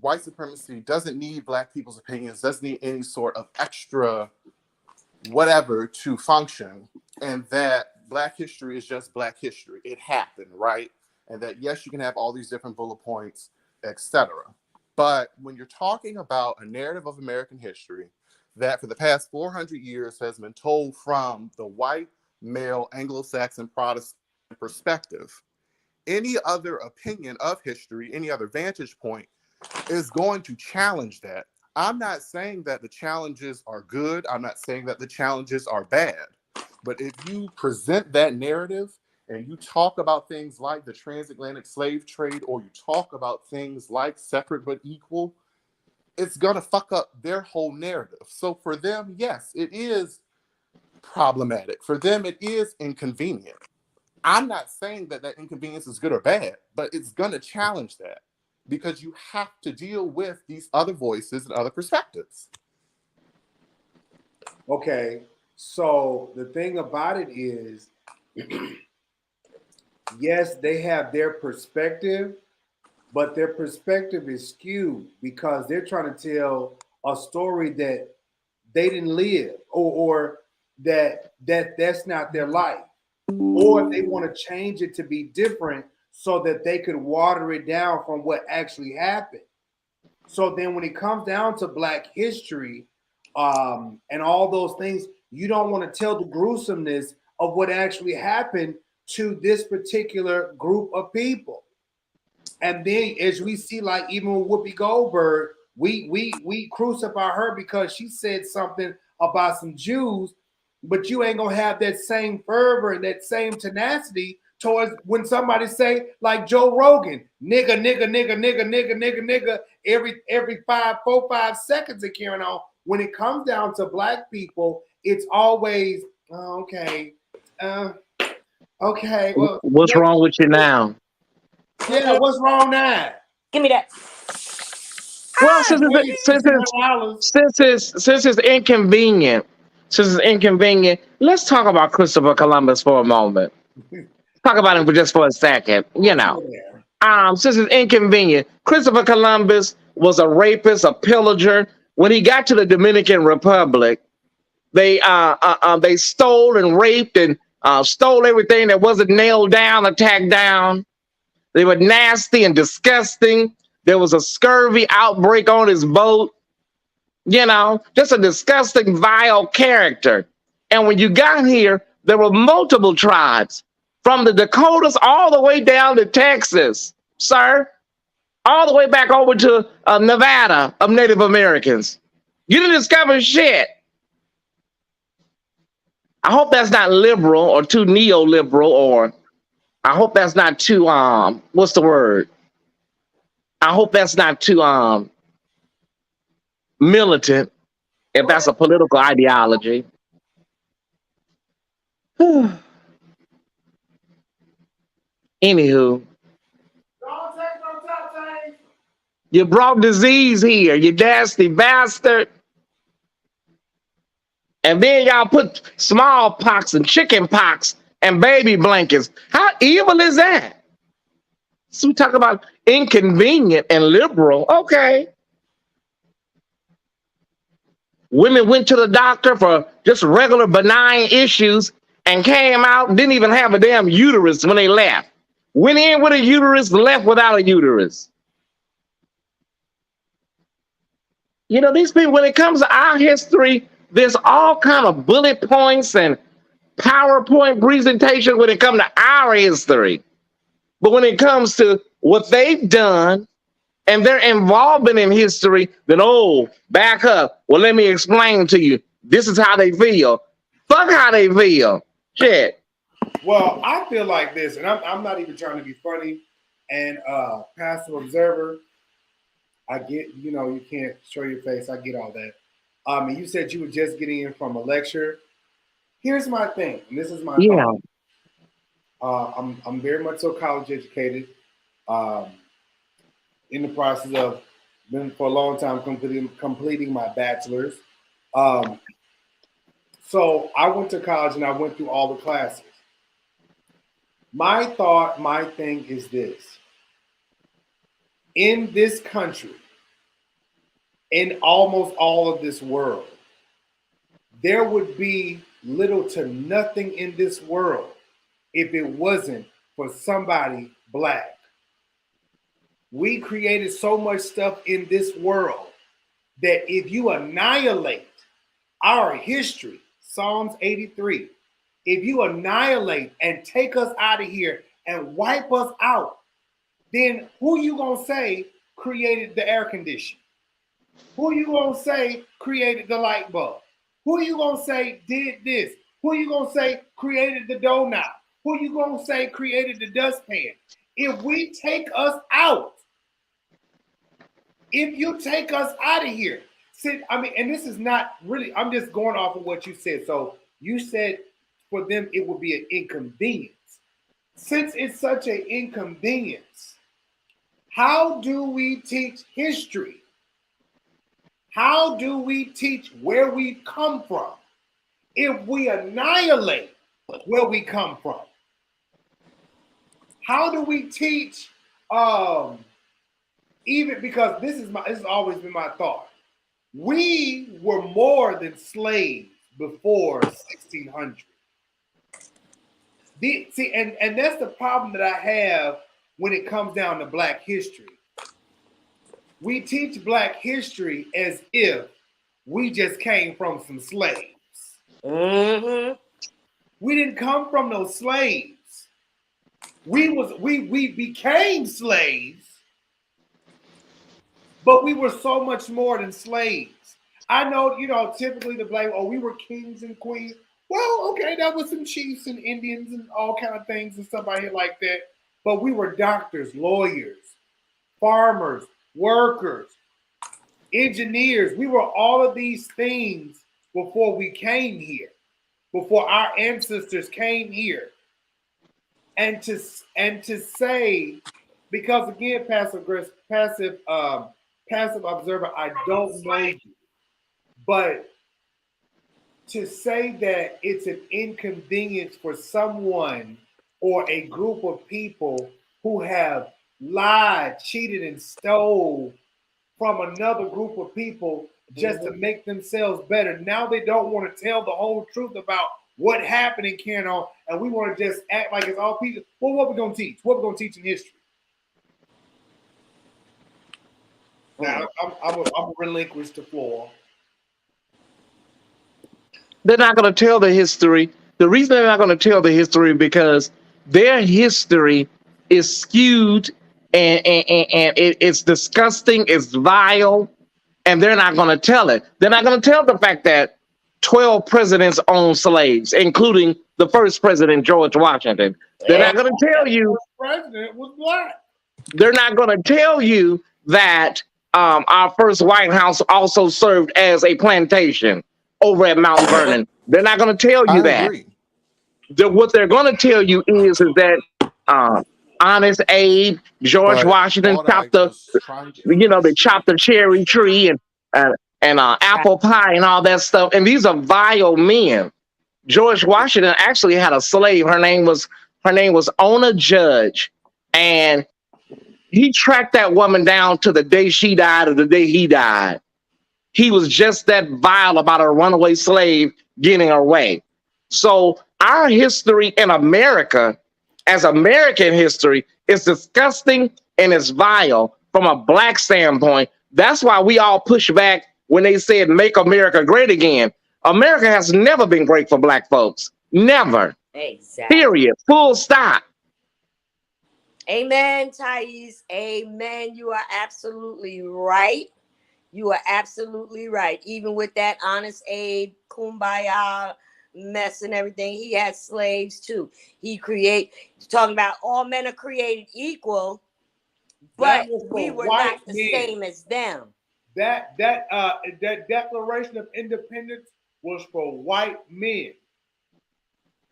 white supremacy doesn't need Black people's opinions, doesn't need any sort of extra whatever to function, and that Black history is just Black history. It happened, right? And that, yes, you can have all these different bullet points, etc. But when you're talking about a narrative of American history that for the past 400 years has been told from the white, male, Anglo-Saxon, Protestant perspective, any other opinion of history, any other vantage point is going to challenge that. I'm not saying that the challenges are good. I'm not saying that the challenges are bad. But if you present that narrative and you talk about things like the transatlantic slave trade, or you talk about things like separate but equal, it's going to fuck up their whole narrative. So for them, yes, it is problematic. For them, it is inconvenient. I'm not saying that that inconvenience is good or bad, but it's going to challenge that because you have to deal with these other voices and other perspectives. Okay. So the thing about it is, yes, they have their perspective, but their perspective is skewed because they're trying to tell a story that they didn't live, or that's not their life, or they want to change it to be different so that they could water it down from what actually happened. So then when it comes down to Black history, and all those things, you don't want to tell the gruesomeness of what actually happened to this particular group of people. And then as we see, like even with Whoopi Goldberg, we crucify her because she said something about some Jews, but you ain't gonna have that same fervor and that same tenacity towards when somebody say, like Joe Rogan, nigga, nigga, nigga, nigga, nigga, nigga, nigga, every 5 seconds of carrying on. When it comes down to Black people, it's always okay. Okay, well, What's wrong with you now? yeah, what's wrong now? Give me that. Well, Hey, $61. since it's inconvenient, let's talk about Christopher Columbus for a moment. Talk about him for just for a second. Since it's inconvenient, Christopher Columbus was a rapist, a pillager. When he got to the Dominican Republic, they stole and raped and stole everything that wasn't nailed down or tacked down. They were nasty and disgusting. There was a scurvy outbreak on his boat. Just a disgusting, vile character. And when you got here, there were multiple tribes from the Dakotas all the way down to Texas, sir, all the way back over to Nevada of Native Americans. You didn't discover shit. I hope that's not liberal or too neoliberal, or I hope that's not too, what's the word? I hope that's not too militant, if that's a political ideology. Anywho, You brought disease here, you nasty bastard. And then y'all put smallpox and chicken pox and baby blankets. How evil is that? So we talk about inconvenient and liberal. Okay. Women went to the doctor for just regular benign issues and came out and didn't even have a damn uterus when they left. Went in with a uterus, left without a uterus. You know, these people, when it comes to our history, there's all kind of bullet points and PowerPoint presentation when it comes to our history. But when it comes to what they've done and their involvement in history, then, oh, back up. Well, let me explain to you. This is how they feel. Fuck how they feel. Shit. Well, I feel like this, and I'm not even trying to be funny and passive observer. I get, you know, you can't show your face. I get all that. And you said you were just getting in from a lecture. Here's my thing, and this is my thought. I'm very much so college educated. In the process of been for a long time completing my bachelor's. So I went to college and I went through all the classes. My thing is this. In this country, in almost all of this world, there would be little to nothing in this world if it wasn't for somebody Black. We created so much stuff in this world that if you annihilate our history, Psalms 83, if you annihilate and take us out of here and wipe us out, then who you gonna say created the air conditioner? Who you gonna say created the light bulb? Who you gonna say did this? Who you gonna say created the doorknob? Who you gonna say created the dustpan? If we take us out, if you take us out of here, see, I mean, and this is not really, I'm just going off of what you said. So you said for them it would be an inconvenience. Since it's such an inconvenience, how do we teach history? How do we teach where we come from if we annihilate where we come from? How do we teach, even because this has always been my thought. We were more than slaves before 1600. See, and that's the problem that I have when it comes down to Black history. We teach Black history as if we just came from some slaves. Mm-hmm. We didn't come from no slaves. We became slaves, but we were so much more than slaves. I know, you know, typically the Black, oh, we were kings and queens. Well, okay, that was some chiefs and Indians and all kind of things and stuff out here like that. But we were doctors, lawyers, farmers, workers, engineers. We were all of these things before we came here, before our ancestors came here. And to say, because again, passive observer, I don't know you, but to say that it's an inconvenience for someone or a group of people who have lied, cheated, and stole from another group of people just to make themselves better. Now they don't want to tell the whole truth about what happened in Canton, and we want to just act like it's all people. Well, what we're going to teach? What we're going to teach in history? Now, I'm going to relinquish the floor. They're not going to tell the history. The reason they're not going to tell the history because their history is skewed and it's disgusting, it's vile, and they're not going to tell it. They're not going to tell the fact that 12 presidents owned slaves, including the first president, George Washington. They're not going to tell you. The president was Black. They're not going to tell you that our first White House also served as a plantation over at Mount Vernon. They're not going to tell you that. Agree. What they're going to tell you is that Honest Abe, George But Washington what I chopped the, was trying to they chopped the cherry tree and apple pie and all that stuff. And these are vile men. George Washington actually had a slave. Her name was Ona Judge, and he tracked that woman down to the day she died or the day he died. He was just that vile about a runaway slave getting away. So our history in America, as American history, is disgusting and it's vile from a black standpoint. That's why we all push back when they said make America great again. America has never been great for black folks. Never. Exactly. Period. Full stop. Amen, Thais. Amen. You are absolutely right. You are absolutely right. Even with that Honest Abe, Kumbaya mess and everything, he had slaves too. Talking about all men are created equal, but we were not the same as them. That Declaration of Independence was for white men.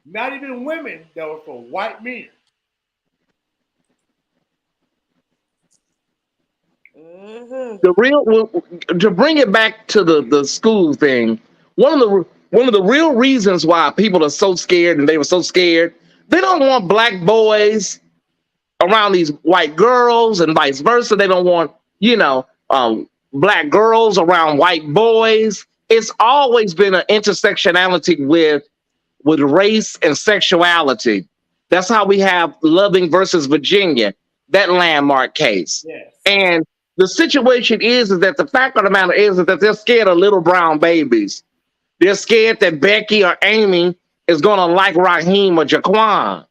Not even women, that was for white men. To bring it back to the school thing, one of the real reasons why people are so scared, and they were so scared, they don't want black boys around these white girls and vice versa. They don't want, black girls around white boys. It's always been an intersectionality with race and sexuality. That's how we have Loving versus Virginia, that landmark case. Yes. And the situation is that the fact of the matter is that they're scared of little brown babies. They're scared that Becky or Amy is going to like Raheem or Jaquan.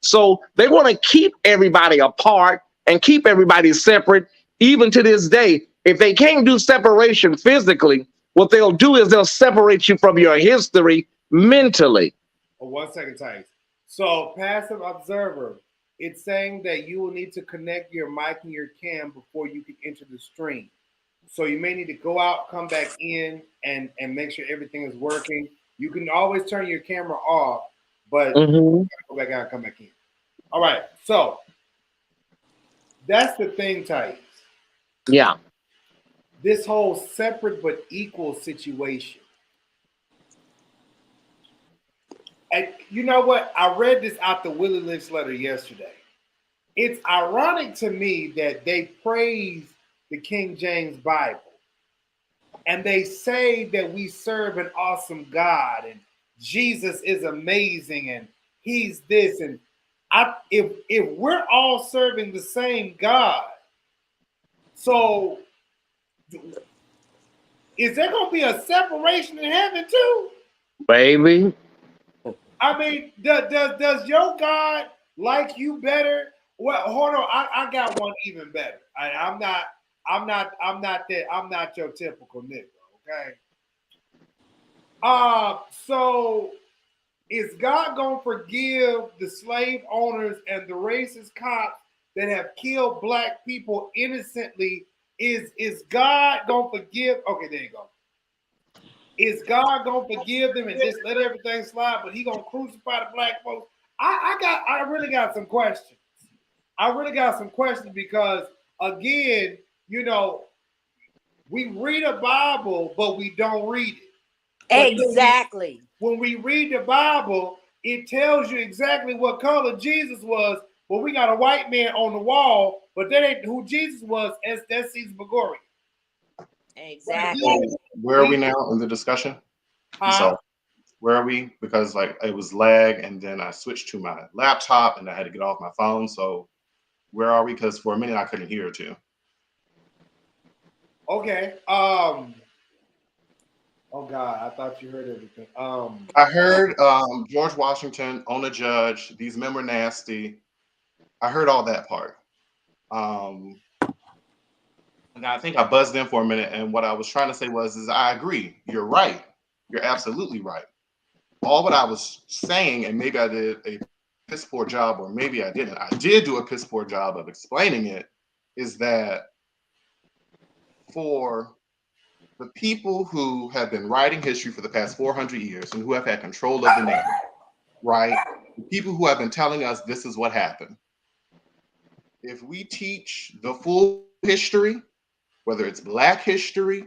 So they want to keep everybody apart and keep everybody separate, even to this day. If they can't do separation physically, what they'll do is they'll separate you from your history mentally. Oh, 1 second, Thais. So, passive observer, it's saying that you will need to connect your mic and your cam before you can enter the stream. So you may need to go out, come back in, and make sure everything is working. You can always turn your camera off, but go back out and come back in. All right, so that's the thing, Thais. Yeah. This whole separate but equal situation. And you know what? I read this out the Willie Lynch letter yesterday. It's ironic to me that they praise the King James Bible and they say that we serve an awesome God and Jesus is amazing and he's this. And if we're all serving the same God, so is there going to be a separation in heaven too? Baby. I mean, does your God like you better? Well, hold on. I got one even better. I'm not your typical nigga. Okay. So is God gonna forgive the slave owners and the racist cops that have killed black people innocently? Is God gonna forgive? Okay, there you go. Is God gonna forgive them and just let everything slide, but he gonna crucify the black folks? I really got some questions. Because again, we read a Bible, but we don't read it. Exactly. When we read the Bible, it tells you exactly what color Jesus was. But we got a white man on the wall, but that ain't who Jesus was. That's Caesar Borgia. Exactly. Where are we now in the discussion? So where are we? Because it was lag, and then I switched to my laptop, and I had to get off my phone. So where are we? Because for a minute I couldn't hear too. Okay. Oh God, I thought you heard everything. I heard George Washington, Ona Judge, these men were nasty. I heard all that part. And I think I buzzed in for a minute, and what I was trying to say is I agree. You're right. You're absolutely right. All what I was saying, and maybe I did a piss poor job, or maybe I didn't. I did do a piss poor job of explaining it, is that for the people who have been writing history for the past 400 years and who have had control of the narrative, right? The people who have been telling us this is what happened. if we teach the full history, whether it's Black history,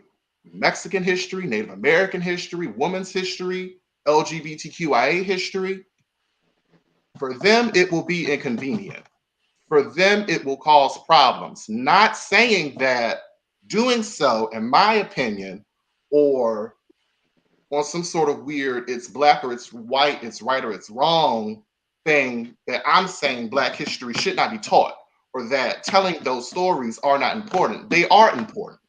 Mexican history, Native American history, women's history, LGBTQIA history, for them, it will be inconvenient. For them, it will cause problems. Not saying that doing so, in my opinion, or on some sort of weird, it's Black or it's white, it's right or it's wrong thing, that I'm saying Black history should not be taught, or that telling those stories are not important. They are important.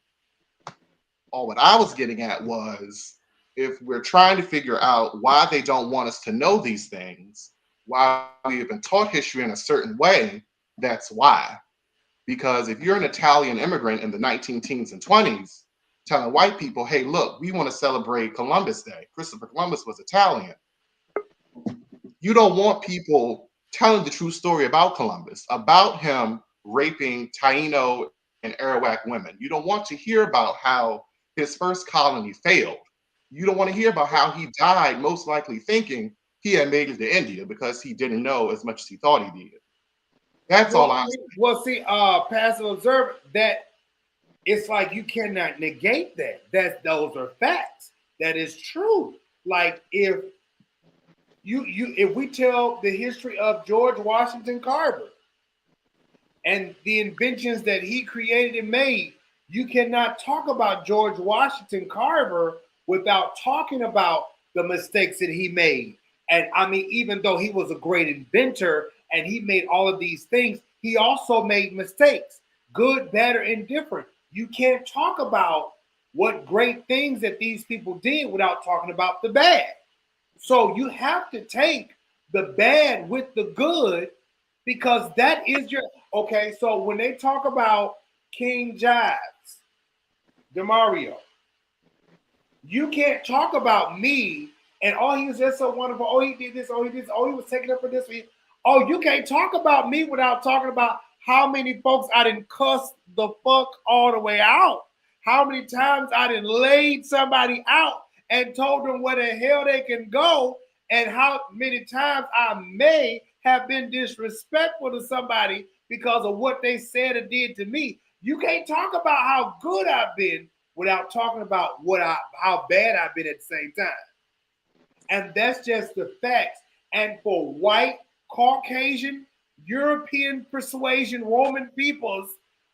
All what I was getting at was, if we're trying to figure out why they don't want us to know these things, why we have been taught history in a certain way, that's why. Because if you're an Italian immigrant in the 19 teens and 20s, telling white people, hey, look, we want to celebrate Columbus Day. Christopher Columbus was Italian. You don't want people telling the true story about Columbus, about him raping Taino and Arawak women. You don't want to hear about how his first colony failed. You don't want to hear about how he died, most likely thinking he had made it to India because he didn't know as much as he thought he did. That's all I'm saying. Well, see, passive observer, that it's like you cannot negate that. Those are facts. That is true. Like if we tell the history of George Washington Carver and the inventions that he created and made, you cannot talk about George Washington Carver without talking about the mistakes that he made. And I mean, even though he was a great inventor and he made all of these things, he also made mistakes, good, bad, or indifferent. You can't talk about what great things that these people did without talking about the bad. So you have to take the bad with the good, because that is your, okay, so when they talk about King Jives, DeMario, you can't talk about me and oh, he was just so wonderful. Oh, he did this. Oh, he did this. Oh, he was taking up for this. Oh, you can't talk about me without talking about how many folks I didn't cuss the fuck all the way out. How many times I didn't laid somebody out and told them where the hell they can go, and how many times I may have been disrespectful to somebody because of what they said or did to me. You can't talk about how good I've been without talking about how bad I've been at the same time. And that's just the facts. And for white, Caucasian, European persuasion, Roman peoples,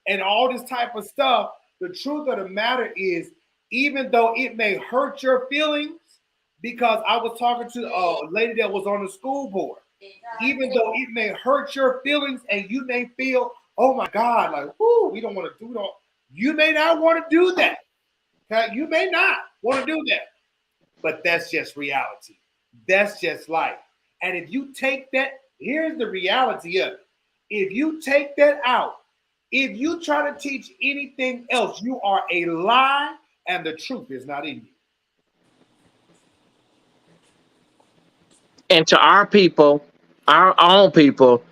and all this type of stuff, the truth of the matter is, even though it may hurt your feelings, because I was talking to a lady that was on the school board, even though it may hurt your feelings and you may feel, oh my God, like, whoo, we don't want to do that. You may not want to do that. Okay? You may not want to do that. But that's just reality. That's just life. And if you take that, here's the reality of it. If you take that out, if you try to teach anything else, you are a lie and the truth is not in you. And to our people, our own people,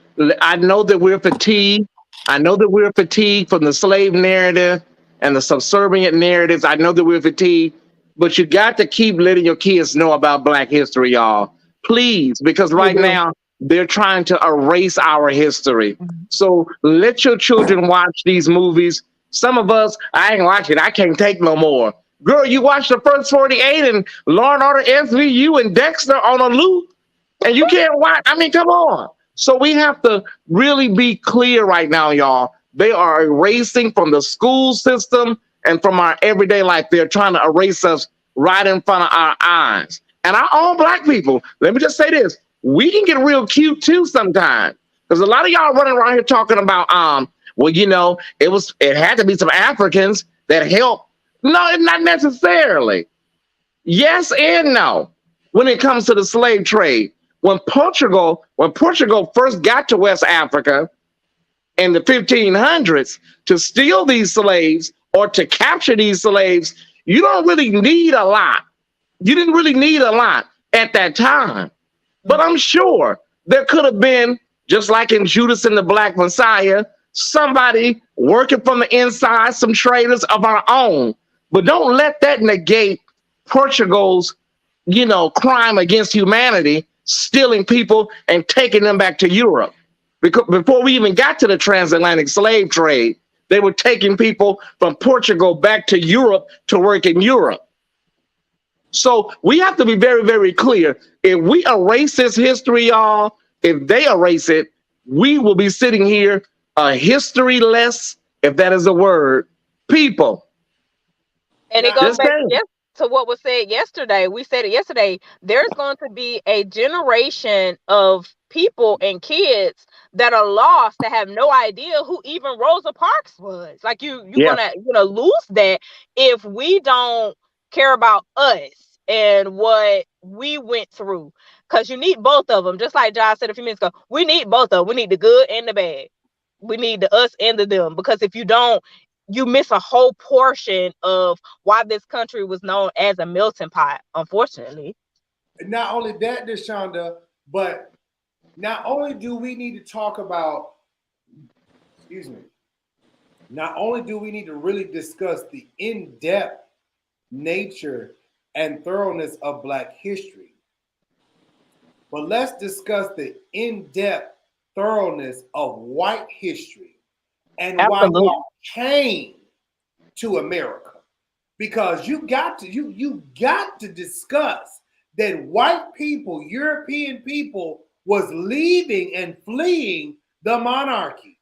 I know that we're fatigued. I know that we're fatigued from the slave narrative and the subservient narratives. I know that we're fatigued, but you got to keep letting your kids know about Black history, y'all. Please, because right now they're trying to erase our history. So let your children watch these movies. Some of us, I ain't watching. I can't take no more. Girl, you watch the first 48 and Law and Order SVU and Dexter on a loop, and you can't watch. I mean, come on. So we have to really be clear right now, y'all. They are erasing from the school system and from our everyday life. They're trying to erase us right in front of our eyes. And our own Black people, let me just say this, we can get real cute too sometimes. Because a lot of y'all running around here talking about, well, you know, it had to be some Africans that helped. No, not necessarily. Yes and no. When it comes to the slave trade, when Portugal first got to West Africa in the 1500s to steal these slaves or to capture these slaves, you don't really need a lot. You didn't really need a lot at that time. But I'm sure there could have been, just like in Judas and the Black Messiah, somebody working from the inside, some traders of our own. But don't let that negate Portugal's, crime against humanity, stealing people and taking them back to Europe. Because before we even got to the transatlantic slave trade, they were taking people from Portugal back to Europe to work in Europe. So we have to be very, very clear. If we erase this history, y'all, if they erase it, we will be sitting here a historyless, if that is a word, people. And it goes Just back saying. to what was said yesterday. We said it yesterday. There's going to be a generation of people and kids that are lost, that have no idea who even Rosa Parks was. Like you're gonna lose that if we don't care about us and what we went through. Because you need both of them. Just like Josh said a few minutes ago, we need both of them. We need the good and the bad. We need the us and the them. Because if you don't, you miss a whole portion of why this country was known as a melting pot, unfortunately. Not only that, Deshonda, but not only do we need to talk about, not only do we need to really discuss the in-depth nature and thoroughness of Black history, but let's discuss the in-depth thoroughness of white history and Absolutely. why y'all came to America. Because you got to discuss that white people, European people, was leaving and fleeing the monarchy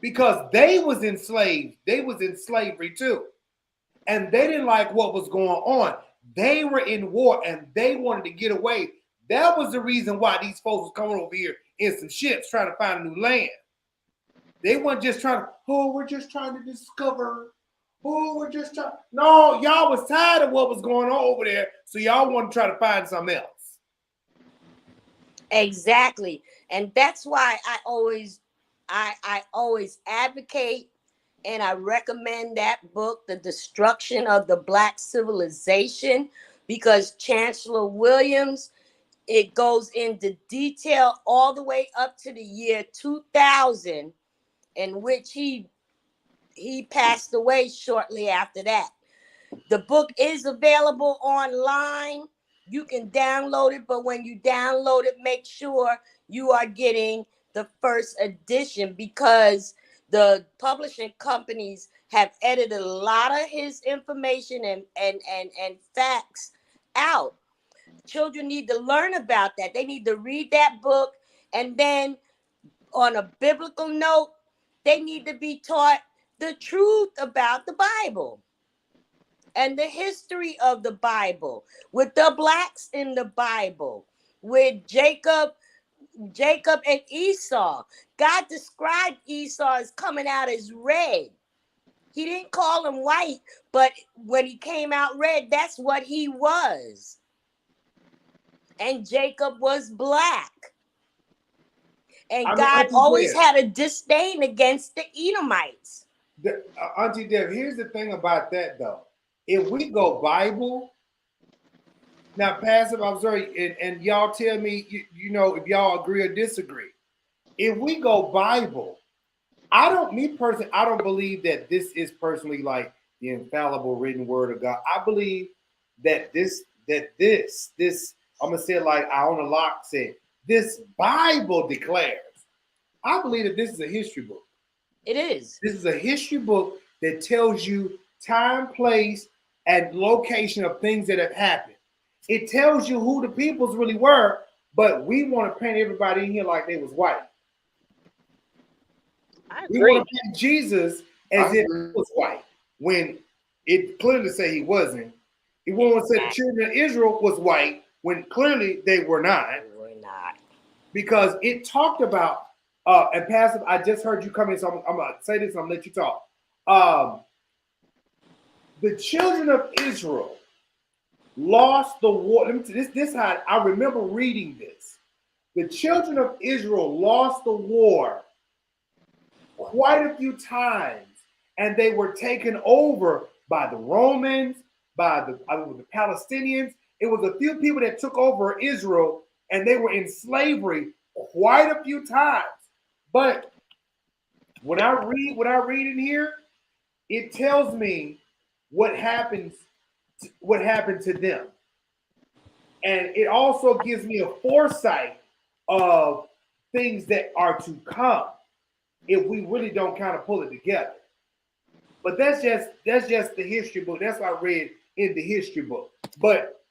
because they was enslaved. They was in slavery too. And they didn't like what was going on. They were in war and they wanted to get away. That was the reason why these folks was coming over here in some ships trying to find a new land. They weren't just trying to, we're just trying to discover. We're just trying. No, y'all was tired of what was going on over there, so y'all want to try to find something else. Exactly. And that's why I always advocate and I recommend that book, The Destruction of the Black Civilization, because Chancellor Williams, it goes into detail all the way up to the year 2000, in which he passed away shortly after that. The book is available online. You can download it, but when you download it, make sure you are getting the first edition, because the publishing companies have edited a lot of his information and facts out. Children need to learn about that. They need to read that book, and then on a biblical note, they need to be taught the truth about the Bible and the history of the Bible, with the Blacks in the Bible, with Jacob and Esau. God described Esau as coming out as red. He didn't call him white, but when he came out red, that's what he was. And Jacob was black. And God always had a disdain against the Edomites. Auntie Deb, here's the thing about that, though. If we go Bible, now passive observation, and y'all tell me, you know, if y'all agree or disagree. If we go Bible, I don't believe that this is personally like the infallible written word of God. I believe that this, I'm gonna say it like Iona Locke said, this Bible declares. I believe that this is a history book. It is. This is a history book that tells you time, place, and location of things that have happened. It tells you who the peoples really were, but we want to paint everybody in here like they was white. We want to paint Jesus as if he was white, when it clearly say he wasn't. It want to say the children of Israel was white, when clearly they were not. Because it talked about, and Pastor, I just heard you come in, so I'm going to say this and I'm going to let you talk. The children of Israel lost the war. This how I remember reading this. The children of Israel lost the war quite a few times, and they were taken over by the Romans, by the Palestinians. It was a few people that took over Israel, and they were in slavery quite a few times. But when I read in here, it tells me what happened to them. And it also gives me a foresight of things that are to come if we really don't kind of pull it together. But that's just the history book. That's what I read in the history book. But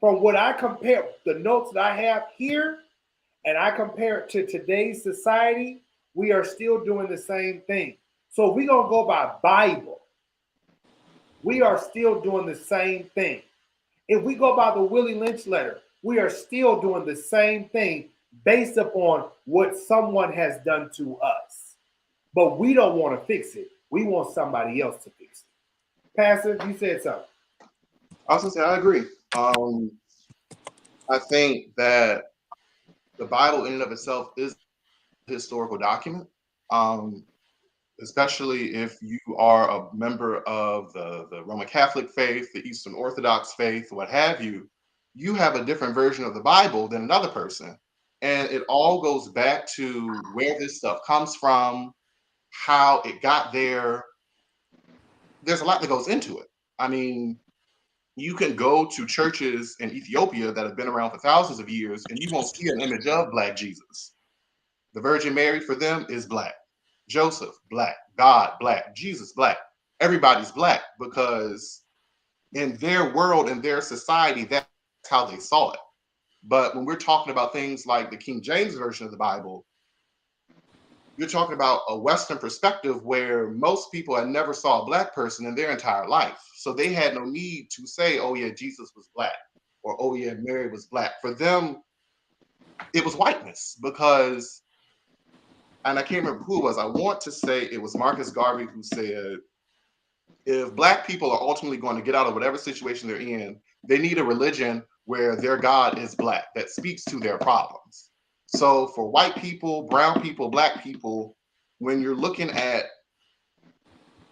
from what I compare, the notes that I have here, and I compare it to today's society, we are still doing the same thing. So if we're going to go by Bible, we are still doing the same thing. If we go by the Willie Lynch letter, we are still doing the same thing based upon what someone has done to us. But we don't want to fix it. We want somebody else to fix it. Pastor, you said something. I was going to say, I agree. I think that the Bible in and of itself is a historical document, especially if you are a member of the Roman Catholic faith, the Eastern Orthodox faith, what have you. You have a different version of the Bible than another person. And it all goes back to where this stuff comes from, how it got there. There's a lot that goes into it. I mean, you can go to churches in Ethiopia that have been around for thousands of years, and you won't see an image of Black Jesus. The Virgin Mary for them is Black. Joseph, Black. God, Black. Jesus, Black. Everybody's Black because in their world, in their society, that's how they saw it. But when we're talking about things like the King James Version of the Bible, you're talking about a Western perspective where most people had never saw a Black person in their entire life. So they had no need to say, oh yeah, Jesus was Black, or oh yeah, Mary was Black. For them, it was whiteness because, and I can't remember who it was, I want to say it was Marcus Garvey who said, if Black people are ultimately going to get out of whatever situation they're in, they need a religion where their God is Black, that speaks to their problems. So for white people, brown people, Black people, when you're looking at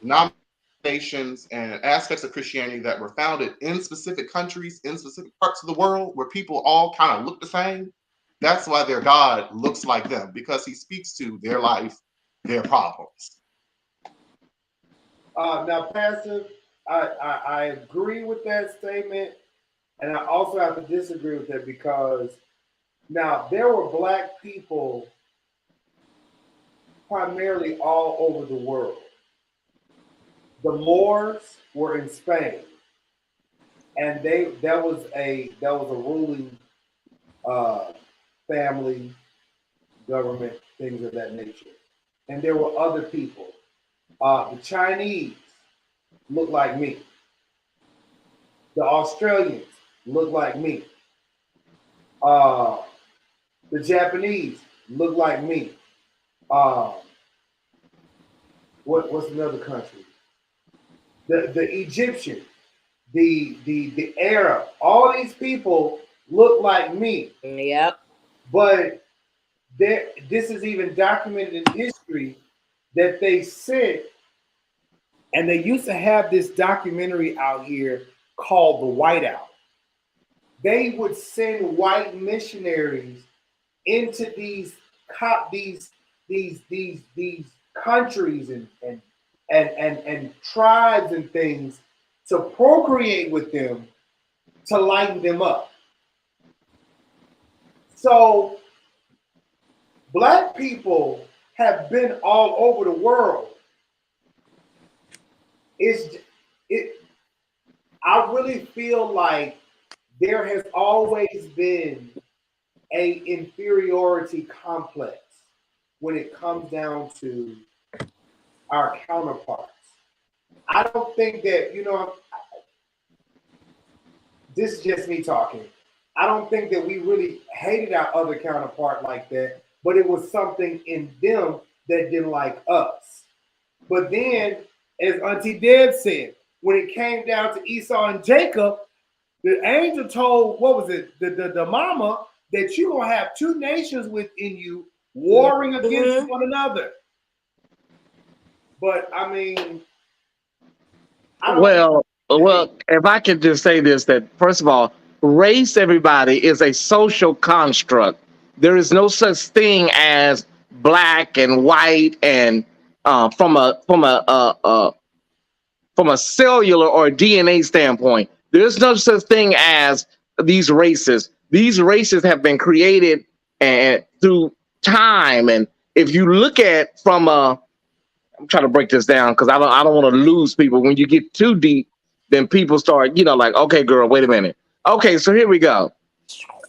denominations and aspects of Christianity that were founded in specific countries, in specific parts of the world, where people all kind of look the same, that's why their God looks like them, because he speaks to their life, their problems. Now, Pastor, I agree with that statement, and I also have to disagree with that because now there were Black people primarily all over the world. The Moors were in Spain, and that was a ruling family, government, things of that nature. And there were other people. The Chinese look like me. The Australians look like me. The Japanese look like me. What's another country? The Egyptian, the Arab, all these people look like me. Yep. But this is even documented in history that they sent, and they used to have this documentary out here called The Whiteout. They would send white missionaries into these countries and tribes and things to procreate with them to lighten them up. So Black people have been all over the world. I really feel like there has always been an inferiority complex when it comes down to our counterparts. I don't think that, this is just me talking. I don't think that we really hated our other counterpart like that, but it was something in them that didn't like us. But then, as Auntie Deb said, when it came down to Esau and Jacob, the angel told, the mama, that you're going to have two nations within you warring against one another. But, I mean... Well, if I could just say this, that first of all, race, everybody, is a social construct. There is no such thing as Black and white, and from a cellular or DNA standpoint, there's no such thing as these races. These races have been created and to time. And if you look at from I'm trying to break this down because I don't want to lose people. When you get too deep, then people start, like, okay, girl, wait a minute. Okay, so here we go.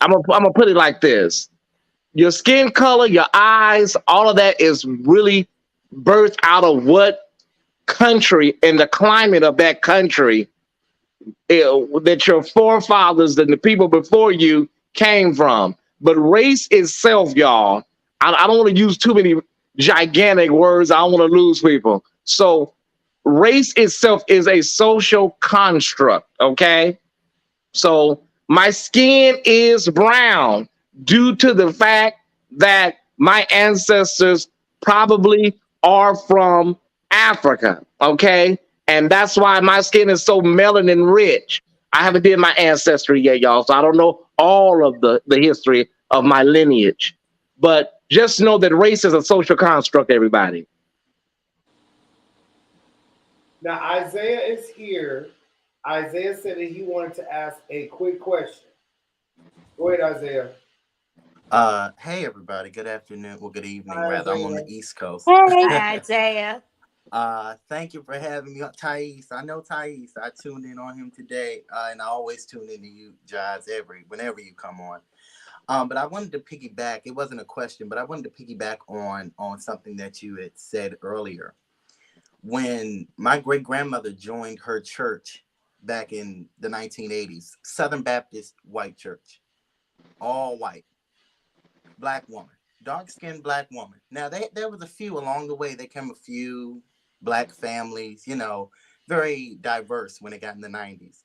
I'm gonna put it like this. Your skin color, your eyes, all of that is really birthed out of what country and the climate of that country that your forefathers and the people before you came from. But race itself, y'all, I don't want to use too many gigantic words. I don't want to lose people. So race itself is a social construct, okay? So my skin is brown due to the fact that my ancestors probably are from Africa, okay? And that's why my skin is so melanin rich. I haven't did my ancestry yet, y'all, so I don't know all of the history of my lineage. But just know that race is a social construct, everybody. Now, Isaiah is here. Isaiah said that he wanted to ask a quick question. Go ahead, Isaiah. Hey everybody, good afternoon. Well, good evening, Hi, rather. I'm on Isaiah. the East Coast. Hi, Isaiah. Thank you for having me, Thais. I know Thais. I tuned in on him today, and I always tune into you, Jives, whenever you come on. But I wanted to piggyback. It wasn't a question, but I wanted to piggyback on something that you had said earlier. When my great grandmother joined her church back in the 1980s, Southern Baptist white church, all white. Black woman, dark-skinned Black woman. Now, there was a few along the way. There came a few Black families, very diverse when it got in the 90s.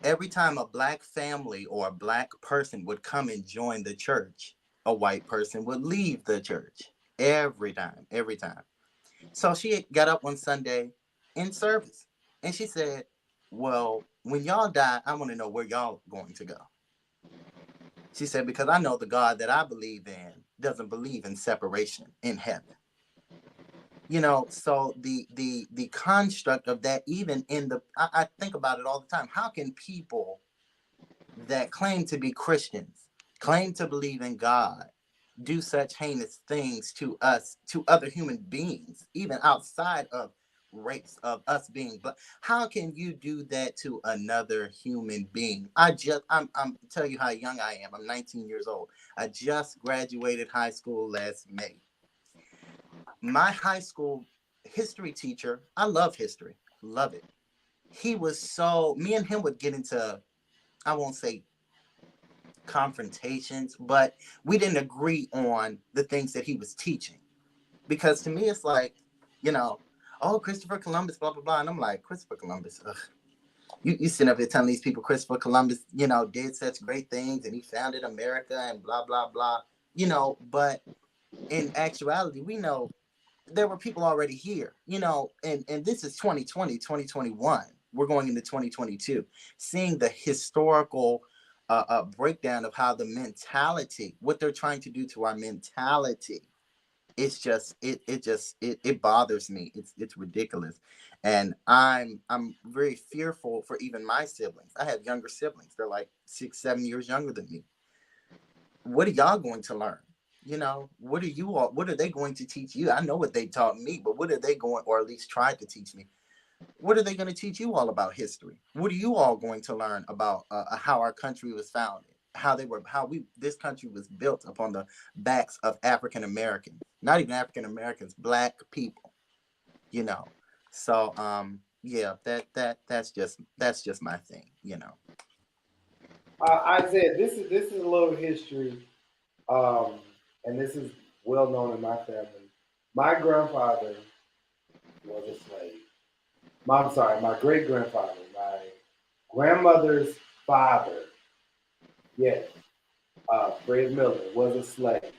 Every time a Black family or a Black person would come and join the church, a white person would leave the church. Every time. So she got up one Sunday in service, and she said, well, when y'all die, I want to know where y'all going to go. She said, because I know the God that I believe in doesn't believe in separation in heaven. So the construct of that, even in I think about it all the time. How can people that claim to be Christians, claim to believe in God, do such heinous things to us, to other human beings, even outside of race, of us being Black? How can you do that to another human being? I'm tell you how young I am. I'm 19 years old. I just graduated high school last May. My high school history teacher, I love history, love it. Me and him would get into, I won't say confrontations, but we didn't agree on the things that he was teaching. Because to me, it's like, oh, Christopher Columbus, blah, blah, blah. And I'm like, Christopher Columbus, ugh. You sitting up here telling these people Christopher Columbus, did such great things and he founded America and blah, blah, blah. But in actuality, we know there were people already here, and this is 2020, 2021. We're going into 2022, seeing the historical breakdown of how the mentality, what they're trying to do to our mentality. It's just it bothers me. It's ridiculous, and I'm very fearful for even my siblings. I have younger siblings. They're like 6-7 years younger than me. What are y'all going to learn? What are they going to teach you? I know what they taught me, but what are they going, or at least tried to teach me? What are they going to teach you all about history? What are you all going to learn about how our country was founded? This country was built upon the backs of African Americans, not even African Americans, Black people, So, yeah, that's just my thing, Isaiah, this is a little history, and this is well known in my family. My grandfather was a slave. My great grandfather, my grandmother's father, yes, Fred Miller, was a slave.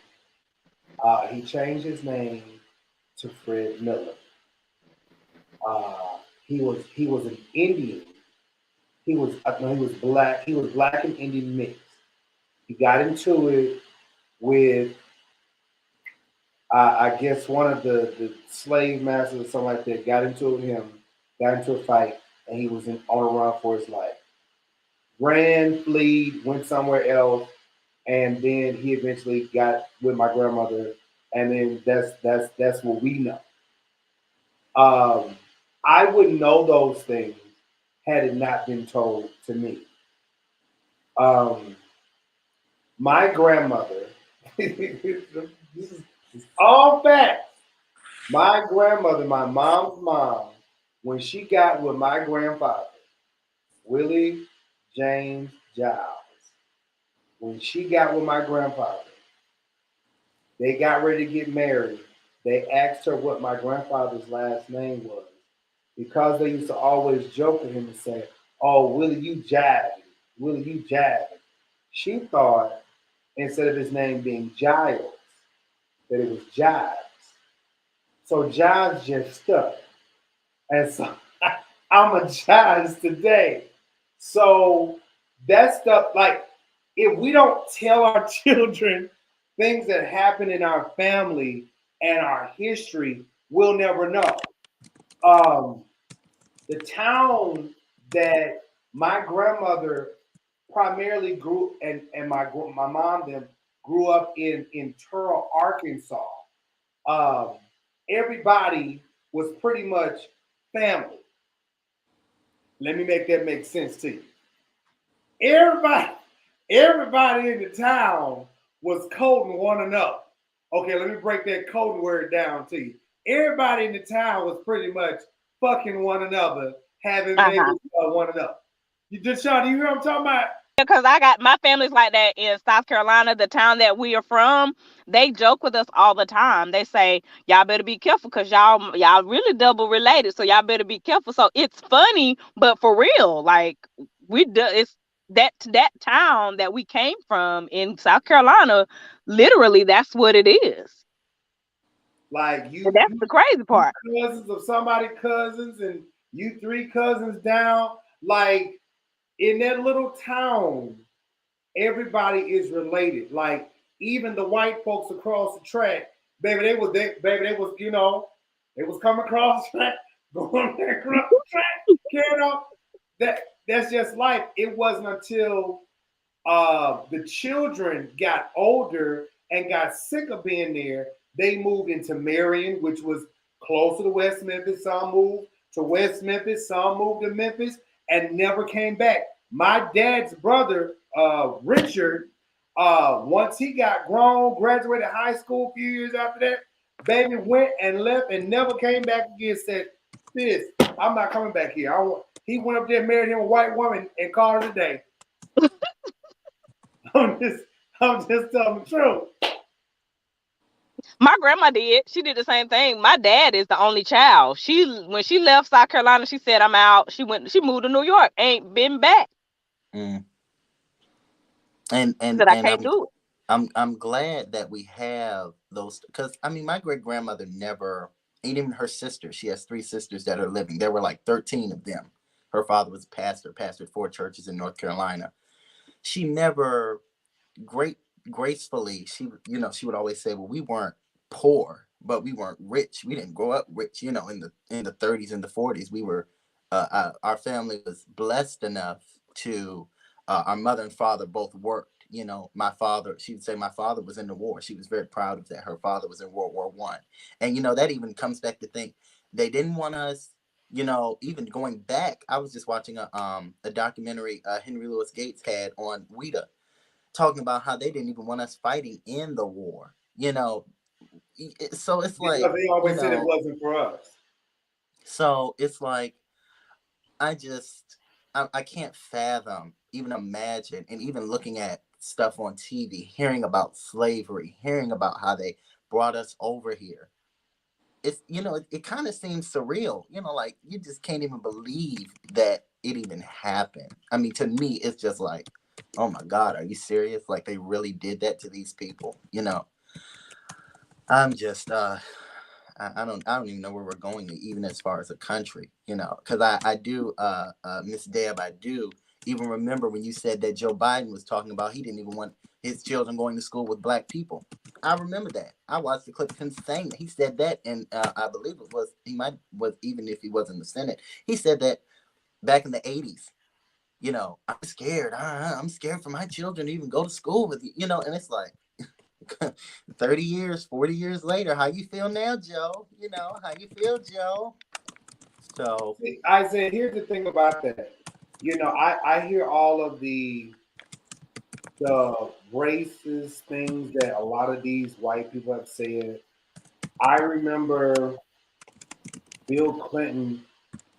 He changed his name to Fred Miller. He was an Indian. He was black. He was black and Indian mixed. He got into it with I guess one of the slave masters or something like that. Got into it with him. Got into a fight, and he was on a run for his life. Ran, fled, went somewhere else. and then he eventually got with my grandmother, and then that's what we know. Um, I wouldn't know those things had it not been told to me. Um, my grandmother, this is all facts. My grandmother, my mom's mom, when she got with my grandfather, Willie James Giles, when she got with my grandfather, they got ready to get married. They asked her what my grandfather's last name was because they used to always joke with him and say, "Oh, Willie, you jiving. Willie, you jiving." She thought instead of his name being Giles, that it was Jives. So Jives just stuck. And so I'm a Jives today. So that stuff, like, if we don't tell our children things that happen in our family and our history, we'll never know. Um, the town that my grandmother primarily grew and my mom them grew up in Turl, Arkansas. Um, everybody was pretty much family. Let me make that make sense to you. Everybody, everybody in the town was coding one another. Okay, let me break that code word down to you. Everybody in the town was pretty much fucking one another, having babies with one another. You just Sean, do you hear what I'm talking about? Because I got my family's like that in South Carolina, the town that we are from. They joke with us all the time. They say, y'all better be careful because y'all really double related. So y'all better be careful. So it's funny, but for real, like it's that town that we came from in South Carolina, literally that's what it is. Like And that's the crazy part. cousins of somebody cousins and you three cousins down. Like in that little town, everybody is related. Like even the white folks across the track, they was, they was coming across the track, going there across the track, carrying on. That's just life. It wasn't until the children got older and got sick of being there, they moved into Marion, which was closer to West Memphis. Some moved to West Memphis, some moved to Memphis, and never came back. My dad's brother, Richard, once he got grown, graduated high school a few years after that, baby went and left and never came back again. Said, "Sis, I'm not coming back here." He went up there, married him a white woman, and called it a day. I'm just, I'm just telling the truth. My grandma did. She did the same thing. My dad is the only child. When she left South Carolina, she said, "I'm out." She moved to New York. Ain't been back. Mm. Said I can't do it. I'm glad that we have those, because I mean my great grandmother never, even her sisters, she has 3 sisters that are living. There were like 13 of them. Her father was a pastor, pastored 4 churches in North Carolina. She never gracefully, she would always say, well, we weren't poor, but we weren't rich. We didn't grow up rich, in the 30s and the 40s. We were our family was blessed enough to our mother and father both worked. My father, she would say my father was in the war. She was very proud of that. Her father was in World War One. And that even comes back to think they didn't want us, even going back. I was just watching a documentary Henry Louis Gates had on WIDA, talking about how they didn't even want us fighting in the war. So it's like, because they always said it wasn't for us. So it's like, I can't fathom, even imagine, and even looking at stuff on TV, hearing about slavery, hearing about how they brought us over here. It's, it kind of seems surreal, like you just can't even believe that it even happened. I mean, to me, it's just like, oh my God, are you serious? Like they really did that to these people, I'm just, I don't even know where we're going, even as far as a country, because I do, Miss Deb, I do even remember when you said that Joe Biden was talking about he didn't even want his children going to school with Black people. I remember that. I watched the clip of him saying that. He said that, and I believe it was, even if he was in the Senate, he said that back in the 80s. you know, I'm scared. I'm scared for my children to even go to school with you, you know, and it's like 30 years, 40 years later, how you feel now, Joe? You know, how you feel, Joe? So Isaiah, here's the thing about that. You know, I hear all of the racist things that a lot of these white people have said. I remember Bill Clinton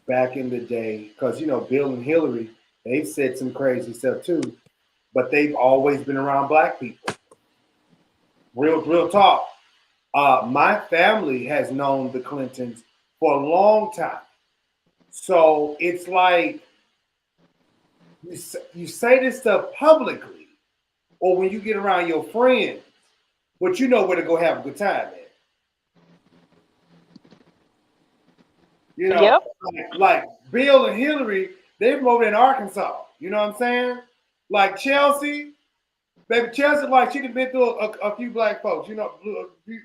back in the day, because you know Bill and Hillary, they've said some crazy stuff too, but they've always been around black people. Real talk. My family has known the Clintons for a long time, so it's like you say this stuff publicly, or when you get around your friends, but you know where to go have a good time at. You know, Yep. like Bill and Hillary, they from over in Arkansas. You know what I'm saying? Like Chelsea, baby Chelsea, like she done been through a few black folks. You know, a few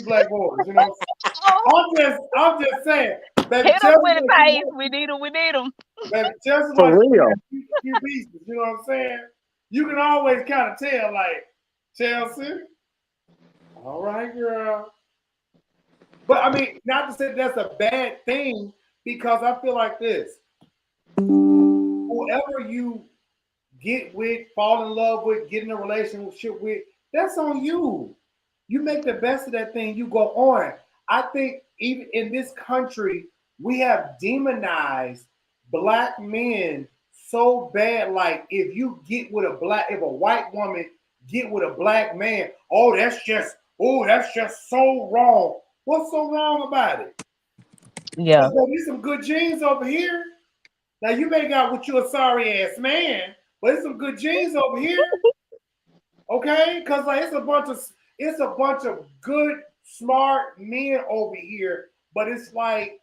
black boys. You know, I'm just saying, baby Hit them Chelsea, with it, like, Paige. We need them. We need them. baby Chelsea, For like she real. had a few pieces. You know what I'm saying? You can always kind of tell, like Chelsea. All right, girl. But I mean, not to say that's a bad thing, because I feel like this. Whoever you get with, fall in love with, get in a relationship with, that's on you. You make the best of that thing, you go on. I think even in this country, we have demonized black men so bad. Like if if a white woman get with a black man, that's just so wrong. What's so wrong about it? Yeah. There's some good genes over here. Now you may got with you a sorry ass man, but it's some good genes over here. Okay? Because like it's a bunch of good, smart men over here, but it's like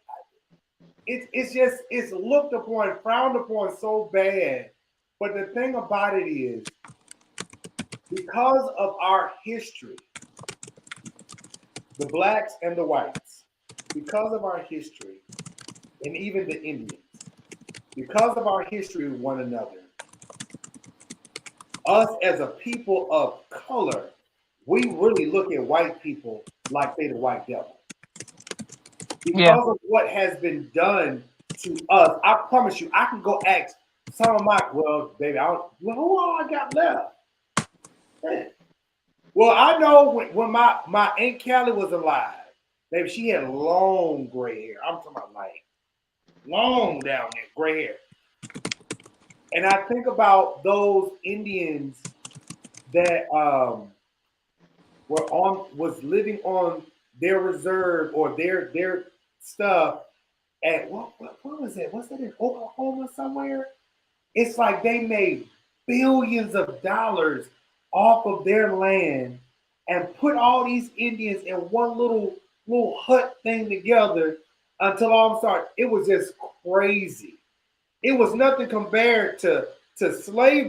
it's looked upon, frowned upon so bad. But the thing about it is, because of our history, the blacks and the whites, because of our history, and even the Indians, because of our history with one another, us as a people of color, we really look at white people like they're the white devil. Because of what has been done to us, I promise you, I can go ask some of my, well, baby, who all I got left? Man. Well, I know when my Aunt Callie was alive, baby, she had long gray hair. I'm talking about like long down there, gray hair. And I think about those Indians that was living on their reserve or their stuff at what was it? Was that in Oklahoma somewhere? It's like they made billions of dollars off of their land and put all these Indians in one little hut thing together until all of a sudden it was just crazy. It was nothing compared to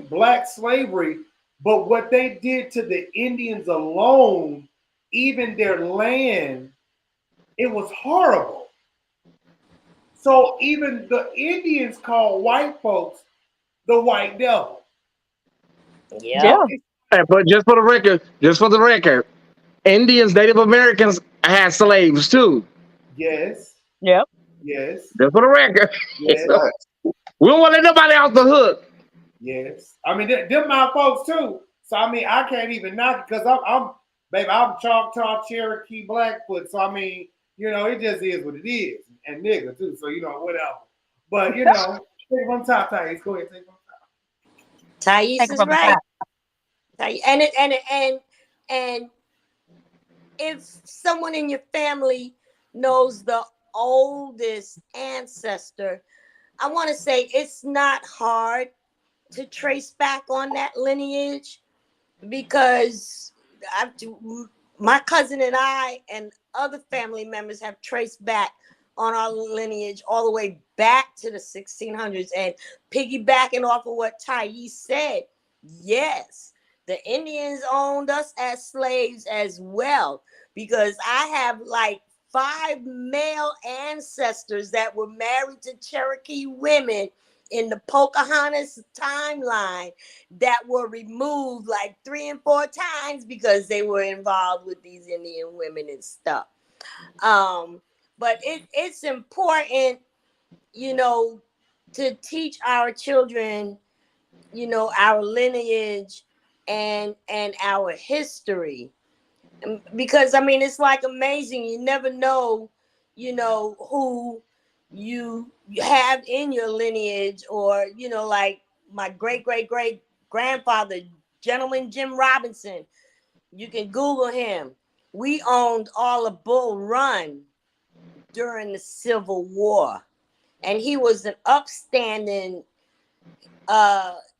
black slavery, but what they did to the Indians alone, even their land, it was horrible. So even the Indians call white folks the white devil. Yeah. But just for the record, Indians, Native Americans had slaves too. Yes. Yep. Yes. Just for the record. Yes. We don't want to let nobody off the hook. Yes. I mean, they're my folks too. So I mean, I can't even knock it because I'm Choctaw, Cherokee, Blackfoot. So I mean, you know, it just is what it is, and nigga too. So you know, whatever. But you know, take one top, Thais. Go ahead, take one top. Thais is right. And if someone in your family knows the oldest ancestor, I want to say it's not hard to trace back on that lineage, because my cousin and I and other family members have traced back on our lineage all the way back to the 1600s. And piggybacking off of what Thais said, yes, the Indians owned us as slaves as well, because I have like 5 male ancestors that were married to Cherokee women in the Pocahontas timeline that were removed like 3 and 4 times because they were involved with these Indian women and stuff. But it's important, you know, to teach our children, you know, our lineage and our history, because I mean, it's like amazing. You never know, you know, who you have in your lineage, or, you know, like my great grandfather, Gentleman Jim Robinson. You can Google him. We owned all of Bull Run during the Civil War, and he was an upstanding.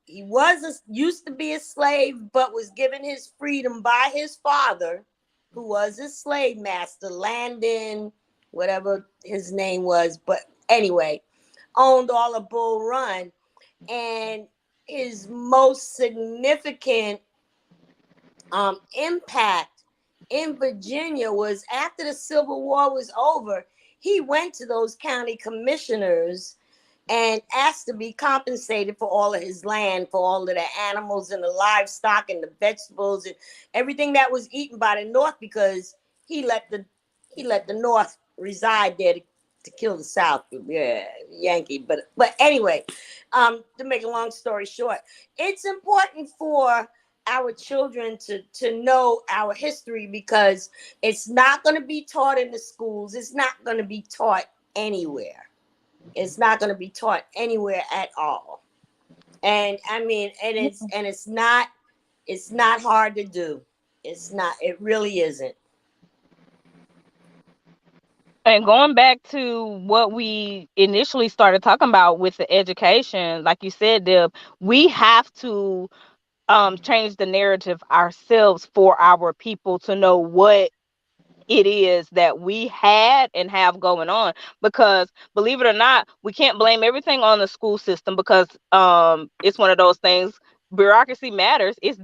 He used to be a slave, but was given his freedom by his father, who was a slave master, Landon, whatever his name was. But anyway, owned all of Bull Run, and his most significant impact in Virginia was after the Civil War was over. He went to those county commissioners and asked to be compensated for all of his land, for all of the animals and the livestock and the vegetables and everything that was eaten by the North, because he let the North reside there to kill the South. Yeah, Yankee. But anyway, to make a long story short, it's important for our children to know our history, because it's not going to be taught in the schools. It's not going to be taught anywhere. It's not going to be taught anywhere at all. And I mean, it's not hard to do. It's not, it really isn't. And going back to what we initially started talking about with the education, like you said, Deb, we have to change the narrative ourselves for our people to know what it is that we had and have going on. Because believe it or not, we can't blame everything on the school system, because it's one of those things. Bureaucracy matters. It's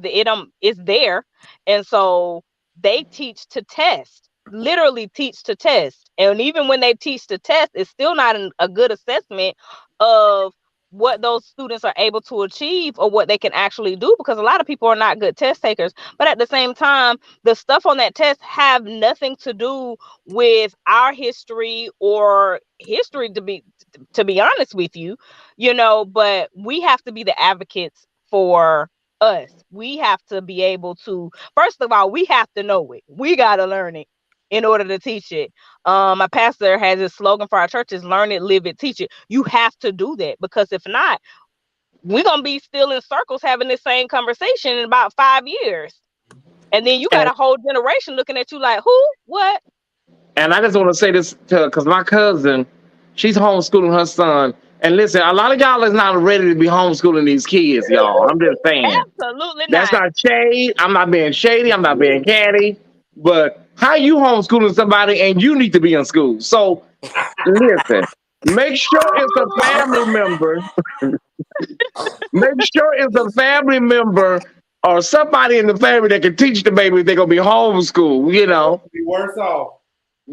there, and so they teach to test, literally teach to test. And even when they teach to test, it's still not a good assessment of what those students are able to achieve or what they can actually do, because a lot of people are not good test takers. But at the same time, the stuff on that test have nothing to do with our history or history, to be honest with you, you know. But we have to be the advocates for us. We have to be able to, first of all, we have to know it. We got to learn it in order to teach it. My pastor has a slogan for our church is learn it, live it, teach it. You have to do that, because if not, we're going to be still in circles having this same conversation in about 5 years. And then you got a whole generation looking at you like, who? What? And I just want to say this because my cousin, she's homeschooling her son. And listen, a lot of y'all is not ready to be homeschooling these kids, y'all. I'm just saying. Absolutely That's not. not shade. I'm not being shady. I'm not being catty. But how you homeschooling somebody and you need to be in school? So listen, make sure it's a family member. Make sure it's a family member or somebody in the family that can teach the baby if they're going to be homeschooled, you know. Be worse off.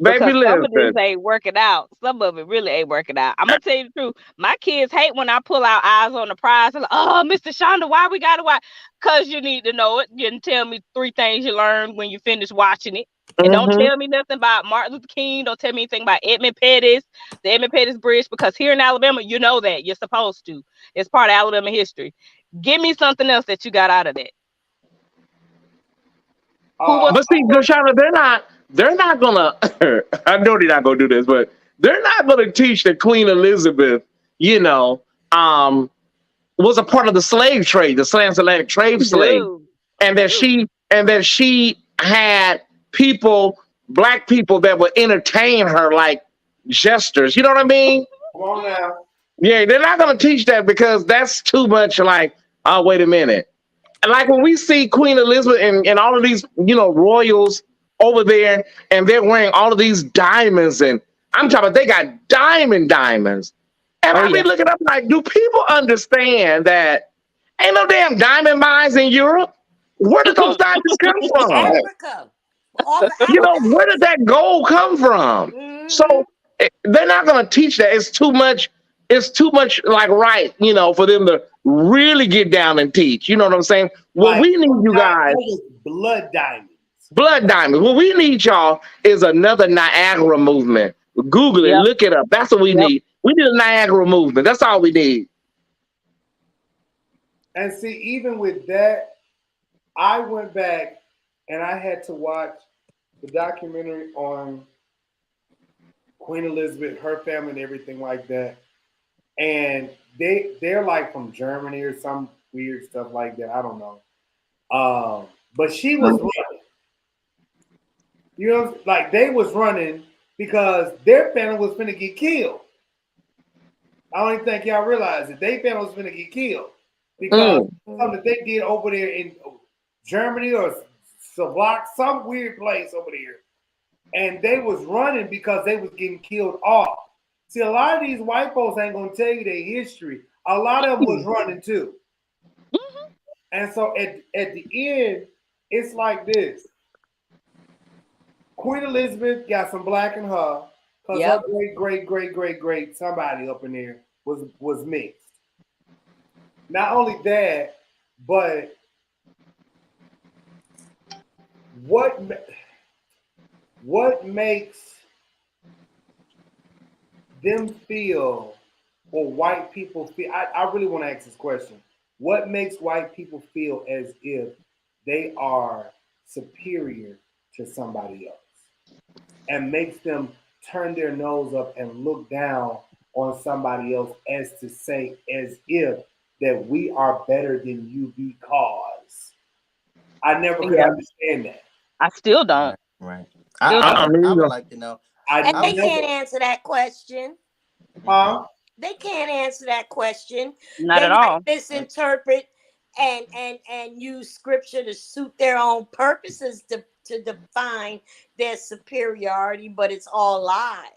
Baby, Because some of this listen. ain't working out. Some of it really ain't working out. I'm gonna tell you the truth. My kids hate when I pull out Eyes on the Prize. They're like, oh, Mr. Shonda, why we gotta watch? Because you need to know it. You can tell me 3 things you learned when you finish watching it. And don't tell me nothing about Martin Luther King. Don't tell me anything about Edmund Pettus, the Edmund Pettus Bridge, because here in Alabama, you know that. You're supposed to. It's part of Alabama history. Give me something else that you got out of that. But see, Shonda, they're not gonna I know they're not gonna do this, but they're not gonna teach that Queen Elizabeth, you know, was a part of the slave trade, the transatlantic trade slave, and that she had people, black people that would entertain her like jesters. You know what I mean? Come on now. Yeah, they're not gonna teach that because that's too much like, oh, wait a minute. And like when we see Queen Elizabeth and all of these, you know, royals over there, and they're wearing all of these diamonds, and I'm talking about they got diamonds. And I be looking up like, do people understand that ain't no damn diamond mines in Europe? Where did those diamonds come from? Africa. You know, where did that gold come from? So they're not going to teach that. It's too much it's too much like right, for them to really get down and teach. You know what I'm saying? What we need, you guys, blood diamonds. Blood diamonds. What we need, y'all, is another Niagara movement. Google it, look it up. That's what we need. We need a Niagara movement. That's all we need. And see, even with that, I went back and I had to watch the documentary on Queen Elizabeth, her family, and everything like that. And they're like from Germany or some weird stuff like that. I don't know. But she was running. You know, like they was running because their family was finna get killed. I don't even think y'all realize it. Their family was finna get killed because something that they did over there in Germany or Slovak, some weird place over there. And they was running because they was getting killed off. See, a lot of these white folks ain't gonna tell you their history. A lot of them was running too. And so at the end, it's like this. Queen Elizabeth got some black in her because her great somebody up in there was mixed. Not only that, but what makes them feel, or white people feel, I really want to ask this question. What makes white people feel as if they are superior to somebody else and makes them turn their nose up and look down on somebody else as if that we are better than you because? I never could understand that. I still don't. Right. I would like to know. And they can't answer that question. Huh? They can't answer that question. Not at all. Misinterpret and use scripture to suit their own purposes to define their superiority, but it's all lies.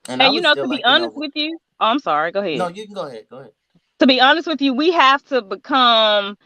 And to be honest with you, I'm sorry, go ahead. No, you can go ahead. Go ahead. To be honest with you, we have to become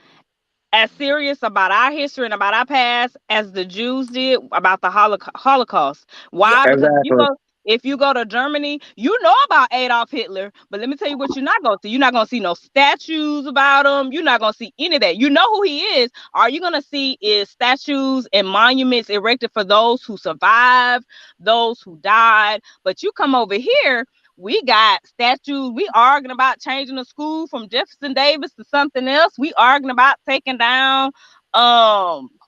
as serious about our history and about our past as the Jews did about the Holocaust. Why? Because if you go to Germany, you know about Adolf Hitler, but let me tell you what you're not going to see. You're not going to see no statues about him. You're not going to see any of that. You know who he is. All you're going to see is statues and monuments erected for those who survived, those who died. But you come over here, we got statues. We arguing about changing the school from Jefferson Davis to something else. We arguing about taking down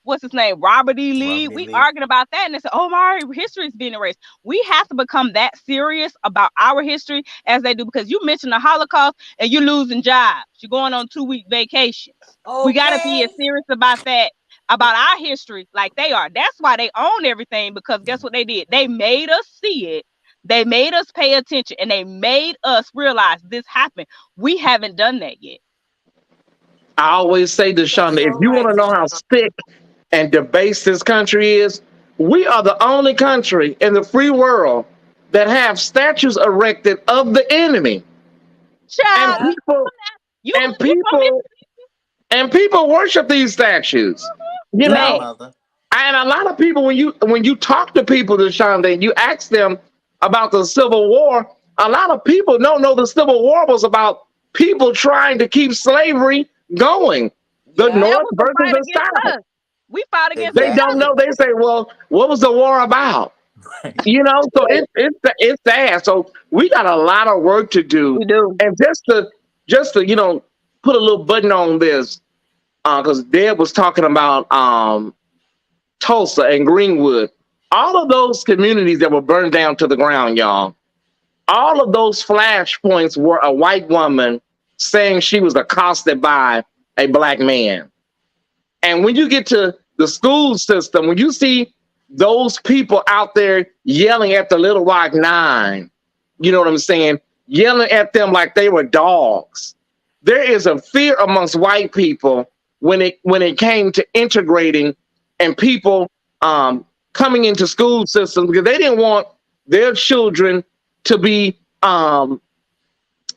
what's his name? Robert E. Lee. We arguing about that. And they said, oh, my history is being erased. We have to become that serious about our history as they do, because you mentioned the Holocaust and you're losing jobs. You're going on 2-week vacations. Okay. We got to be as serious about that, about our history like they are. That's why they own everything, because guess what they did? They made us see it. They made us pay attention, and they made us realize this happened. We haven't done that yet. I always say to Shonda, if you want to know how sick and debased this country is, we are the only country in the free world that have statues erected of the enemy. Child, and people worship these statues. You know, and a lot of people, when you talk to people, Shonda, and you ask them about the Civil War, a lot of people don't know the Civil War was about people trying to keep slavery going. The North versus the South. We fought against They don't know. They say, well, what was the war about? You know, so it's sad. So we got a lot of work to do. We do. And just to put a little button on this, because Deb was talking about Tulsa and Greenwood. All of those communities that were burned down to the ground, y'all, all of those flashpoints were a white woman saying she was accosted by a black man. And when you get to the school system, when you see those people out there yelling at the Little Rock Nine, you know what I'm saying? Yelling at them like they were dogs. There is a fear amongst white people when it came to integrating and people coming into school systems, because they didn't want their children to be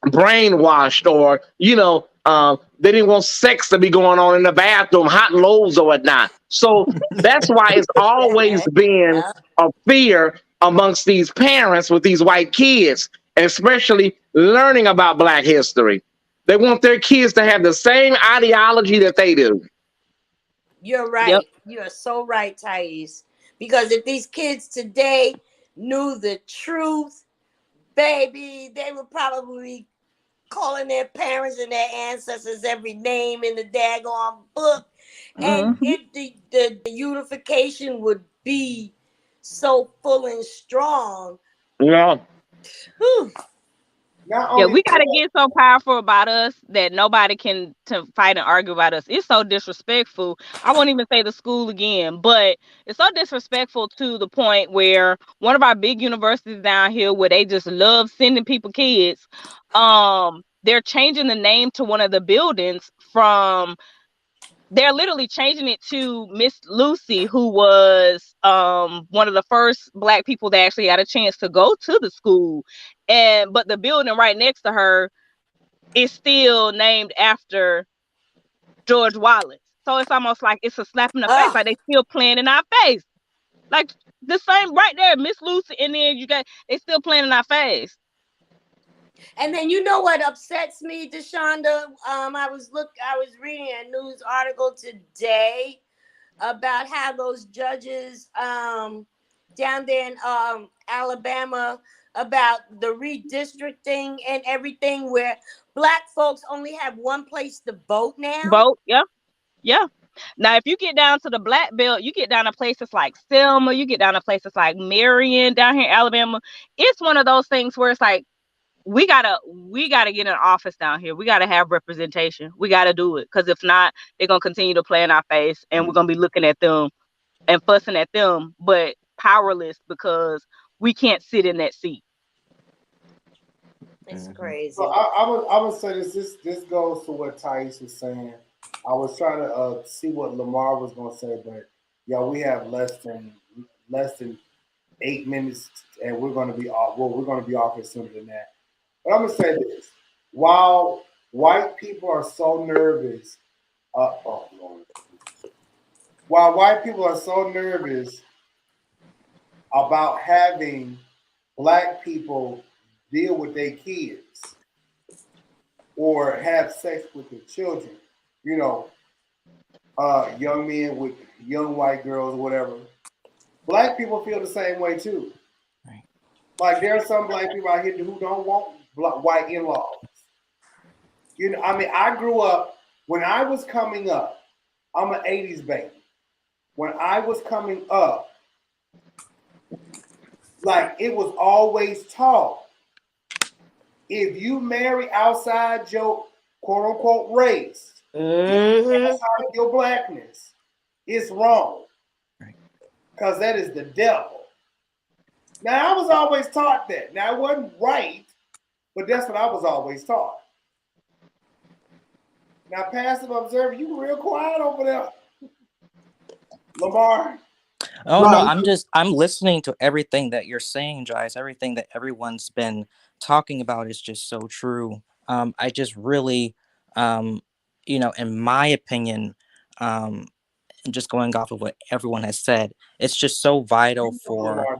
brainwashed, or they didn't want sex to be going on in the bathroom, hot loads or whatnot. So that's why it's always been a fear amongst these parents with these white kids. especially learning about Black history. They want their kids to have the same ideology that they do. You're Yep. right. You are so right, Thais. Because if these kids today knew the truth, baby, they would probably calling their parents and their ancestors every name in the daggone book. And Mhm. the unification would be so full and strong. Yeah. Whew. Not Yeah, only we gotta that, get so powerful about us that nobody can to fight and argue about us. It's so disrespectful. I won't even say the school again, but it's so disrespectful to the point where one of our big universities down here, where they just love sending people kids, they're changing the name to one of the buildings from. They're literally changing it to Miss Lucy, who was one of the first Black people that actually had a chance to go to the school. But the building right next to her is still named after George Wallace. So it's almost like it's a slap in the face. Ah. Like they still playing in our face. Like the same right there, Miss Lucy, and then they still playing in our face. And then you know what upsets me, Deshonda? I was reading a news article today about how those judges down there in Alabama about the redistricting and everything, where Black folks only have one place to vote now. Vote, yeah, yeah. Now, if you get down to the Black Belt, you get down to places like Selma, you get down to places like Marion down here in Alabama. It's one of those things where it's like we gotta get in office down here. We gotta have representation. We gotta do it, because if not, they're gonna continue to play in our face, and we're gonna be looking at them and fussing at them, but powerless because we can't sit in that seat. It's crazy. so I would say this goes to what Thais was saying. I was trying to see what Lamar was going to say, but we have less than 8 minutes, and we're going to be off. Well, we're going to be off here sooner than that. But I'm going to say this: while white people are so nervous, oh Lord, while white people are so nervous about having Black people deal with their kids or have sex with their children, young men with young white girls, whatever. Black people feel the same way too. Right. Like there are some Black people out here who don't want white in-laws. I grew up when I was coming up. I'm an '80s baby. When I was coming up, like it was always taught, if you marry outside your quote unquote race, outside of your Blackness, it's wrong. Right. Because that is the devil. Now I was always taught that. Now it wasn't right, but that's what I was always taught. Now, passive observer, you real quiet over there. Lamar. Oh Well, no, I'm listening to everything that you're saying, Jives. Everything that everyone's been talking about is just so true. I just really, in my opinion, and just going off of what everyone has said, it's just so vital for. Lamar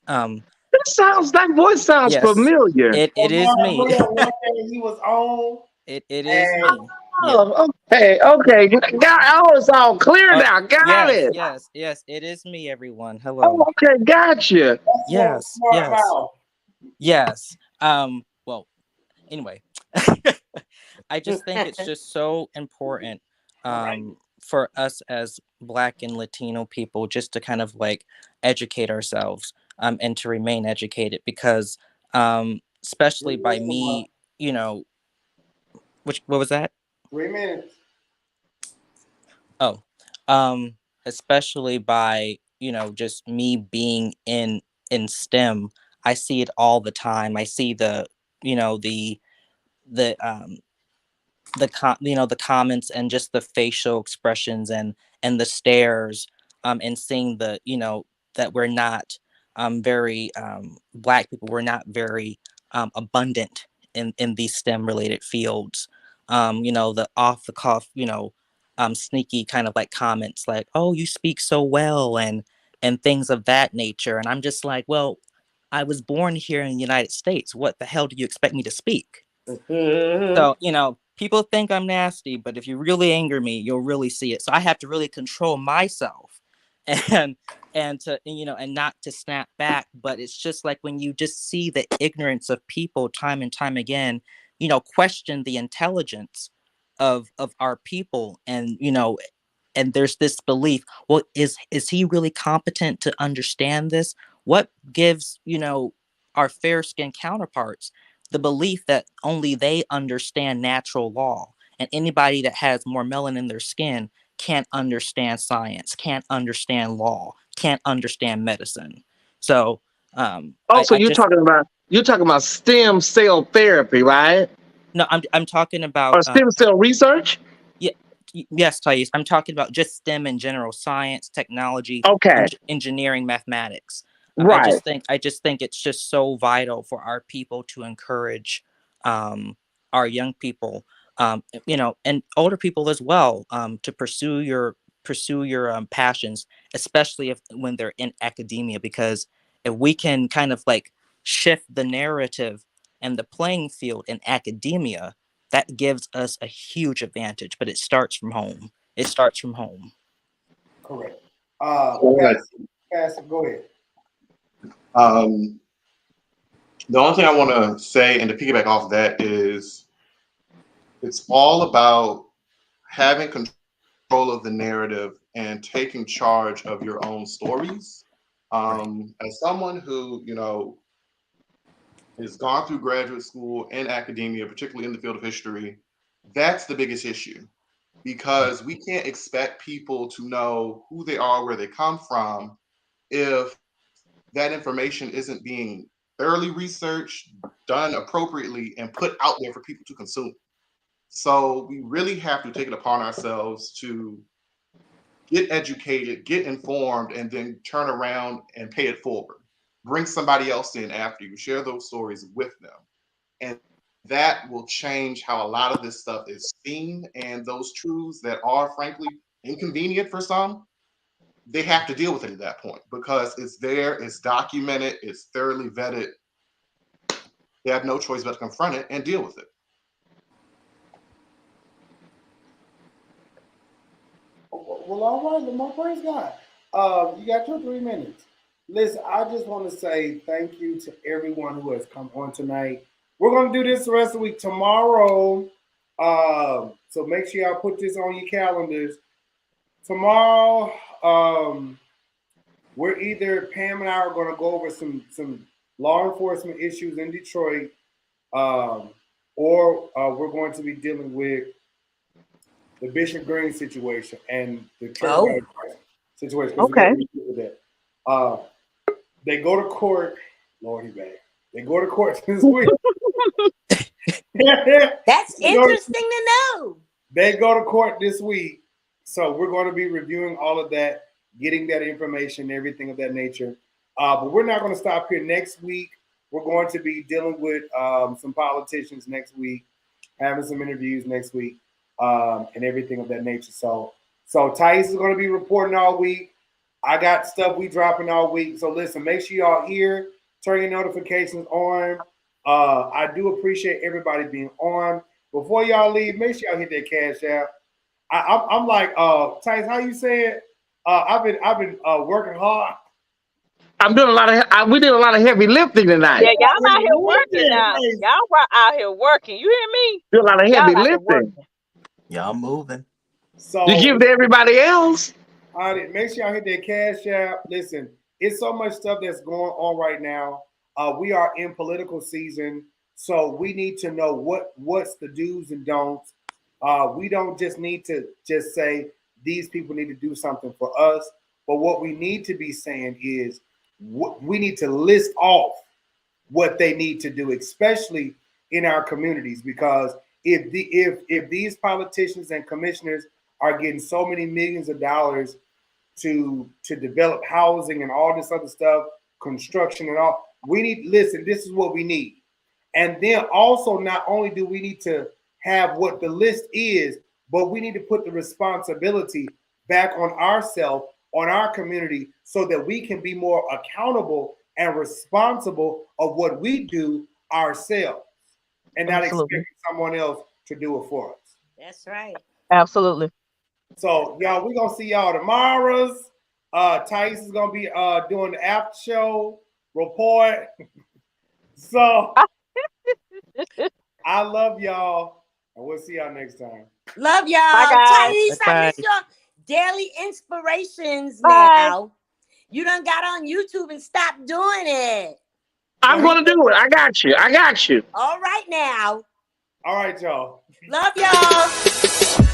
Thais. that voice sounds Yes, familiar. it is Lamar, me. remember one day he was on, It is and me. Yeah. Oh, okay. It's all clear now. Got Yes, it. yes, yes. It is me, everyone. Oh, Hello. okay, gotcha. that's your Yes, smart yes, mouth. yes. Well, anyway, I just think it's just so important for us as Black and Latino people just to kind of like educate ourselves and to remain educated because especially by me, what was that? 3 minutes. Oh, especially by, just me being in STEM, I see it all the time. I see the, you know, the the comments and just the facial expressions and the stares and seeing the that we're not very Black people, we're not very abundant in these STEM related fields. The off the cuff, sneaky kind of like comments like, oh, you speak so well, and things of that nature. And I'm just like, well, I was born here in the United States. What the hell do you expect me to speak? Mhm. So, people think I'm nasty, but if you really anger me, you'll really see it. So I have to really control myself and and not to snap back. But it's just like when you just see the ignorance of people time and time again, question the intelligence of our people, and there's this belief, well, is he really competent to understand this? What gives our fair skinned counterparts the belief that only they understand natural law, and anybody that has more melanin in their skin can't understand science, can't understand law, can't understand medicine? So I, Also, I just you're talking about stem cell therapy, right? no I'm talking about Or stem cell research? yeah, yes, Thais. I'm talking about just STEM in general: science, technology, Okay, engineering, mathematics. right. I just think it's just so vital for our people to encourage our young people, and older people as well, to pursue your passions, especially if when they're in academia, because if we can kind of like shift the narrative and the playing field in academia, that gives us a huge advantage. But it starts from home. It starts from home. Correct. All right. Pastor, go ahead. Um, the only thing I want to say and to piggyback off that is it's all about having control of the narrative and taking charge of your own stories. As someone who, has gone through graduate school and academia, particularly in the field of history, that's the biggest issue because we can't expect people to know who they are, where they come from, if that information isn't being thoroughly researched, done appropriately, and put out there for people to consume. So we really have to take it upon ourselves to get educated, get informed, and then turn around and pay it forward. Bring somebody else in after you, share those stories with them. And that will change how a lot of this stuff is seen. And those truths that are, frankly, inconvenient for some, they have to deal with it at that point because it's there, it's documented, it's thoroughly vetted. They have no choice but to confront it and deal with it. Well, all right, Lamar, praise God. You got your 3 minutes. Listen, I just want to say thank you to everyone who has come on tonight. We're going to do this the rest of the week tomorrow. So make sure y'all put this on your calendars. Tomorrow, we're either Pam and I are going to go over some law enforcement issues in Detroit, or we're going to be dealing with the Bishop Green situation and the church situation. Because we got to deal with that. They go to court. Lord, he bad. They go to court this week. That's interesting to know. They go to court this week. So we're going to be reviewing all of that, getting that information, everything of that nature. But we're not going to stop here. Next week, we're going to be dealing with some politicians next week, having some interviews next week, and everything of that nature. So Thais is going to be reporting all week. I got stuff we dropping all week. So listen, make sure y'all here, turn your notifications on. I do appreciate everybody being on. Before y'all leave, make sure y'all hit that cash app. I'm like, Thais, how you say it? I've been working hard. We did a lot of heavy lifting tonight. Yeah, y'all out here working now. Y'all out here working. You hear me? Do a lot of Y'all heavy out here lifting. working. Y'all moving. So You give to everybody else. all right, make sure y'all hit that cash app. Listen, it's so much stuff that's going on right now. We are in political season, so we need to know what's the do's and don'ts. We don't just need to just say these people need to do something for us, but what we need to be saying is we need to list off what they need to do, especially in our communities, because if these politicians and commissioners are getting so many millions of dollars to develop housing and all this other stuff, construction and all, we need, listen, this is what we need. And then also, not only do we need to have what the list is, but we need to put the responsibility back on ourselves, on our community, so that we can be more accountable and responsible of what we do ourselves and not Absolutely. expecting someone else to do it for us. That's right. Absolutely. So, y'all, we're going to see y'all tomorrow. Thais is going to be doing the after show report. So, I love y'all, and we'll see y'all next time. Love y'all. Bye, guys. Thais, I Bye. miss your daily inspirations Bye. now. You done got on YouTube and stopped doing it. I'm going to do it. I got you. All right now. All right, y'all. Love y'all.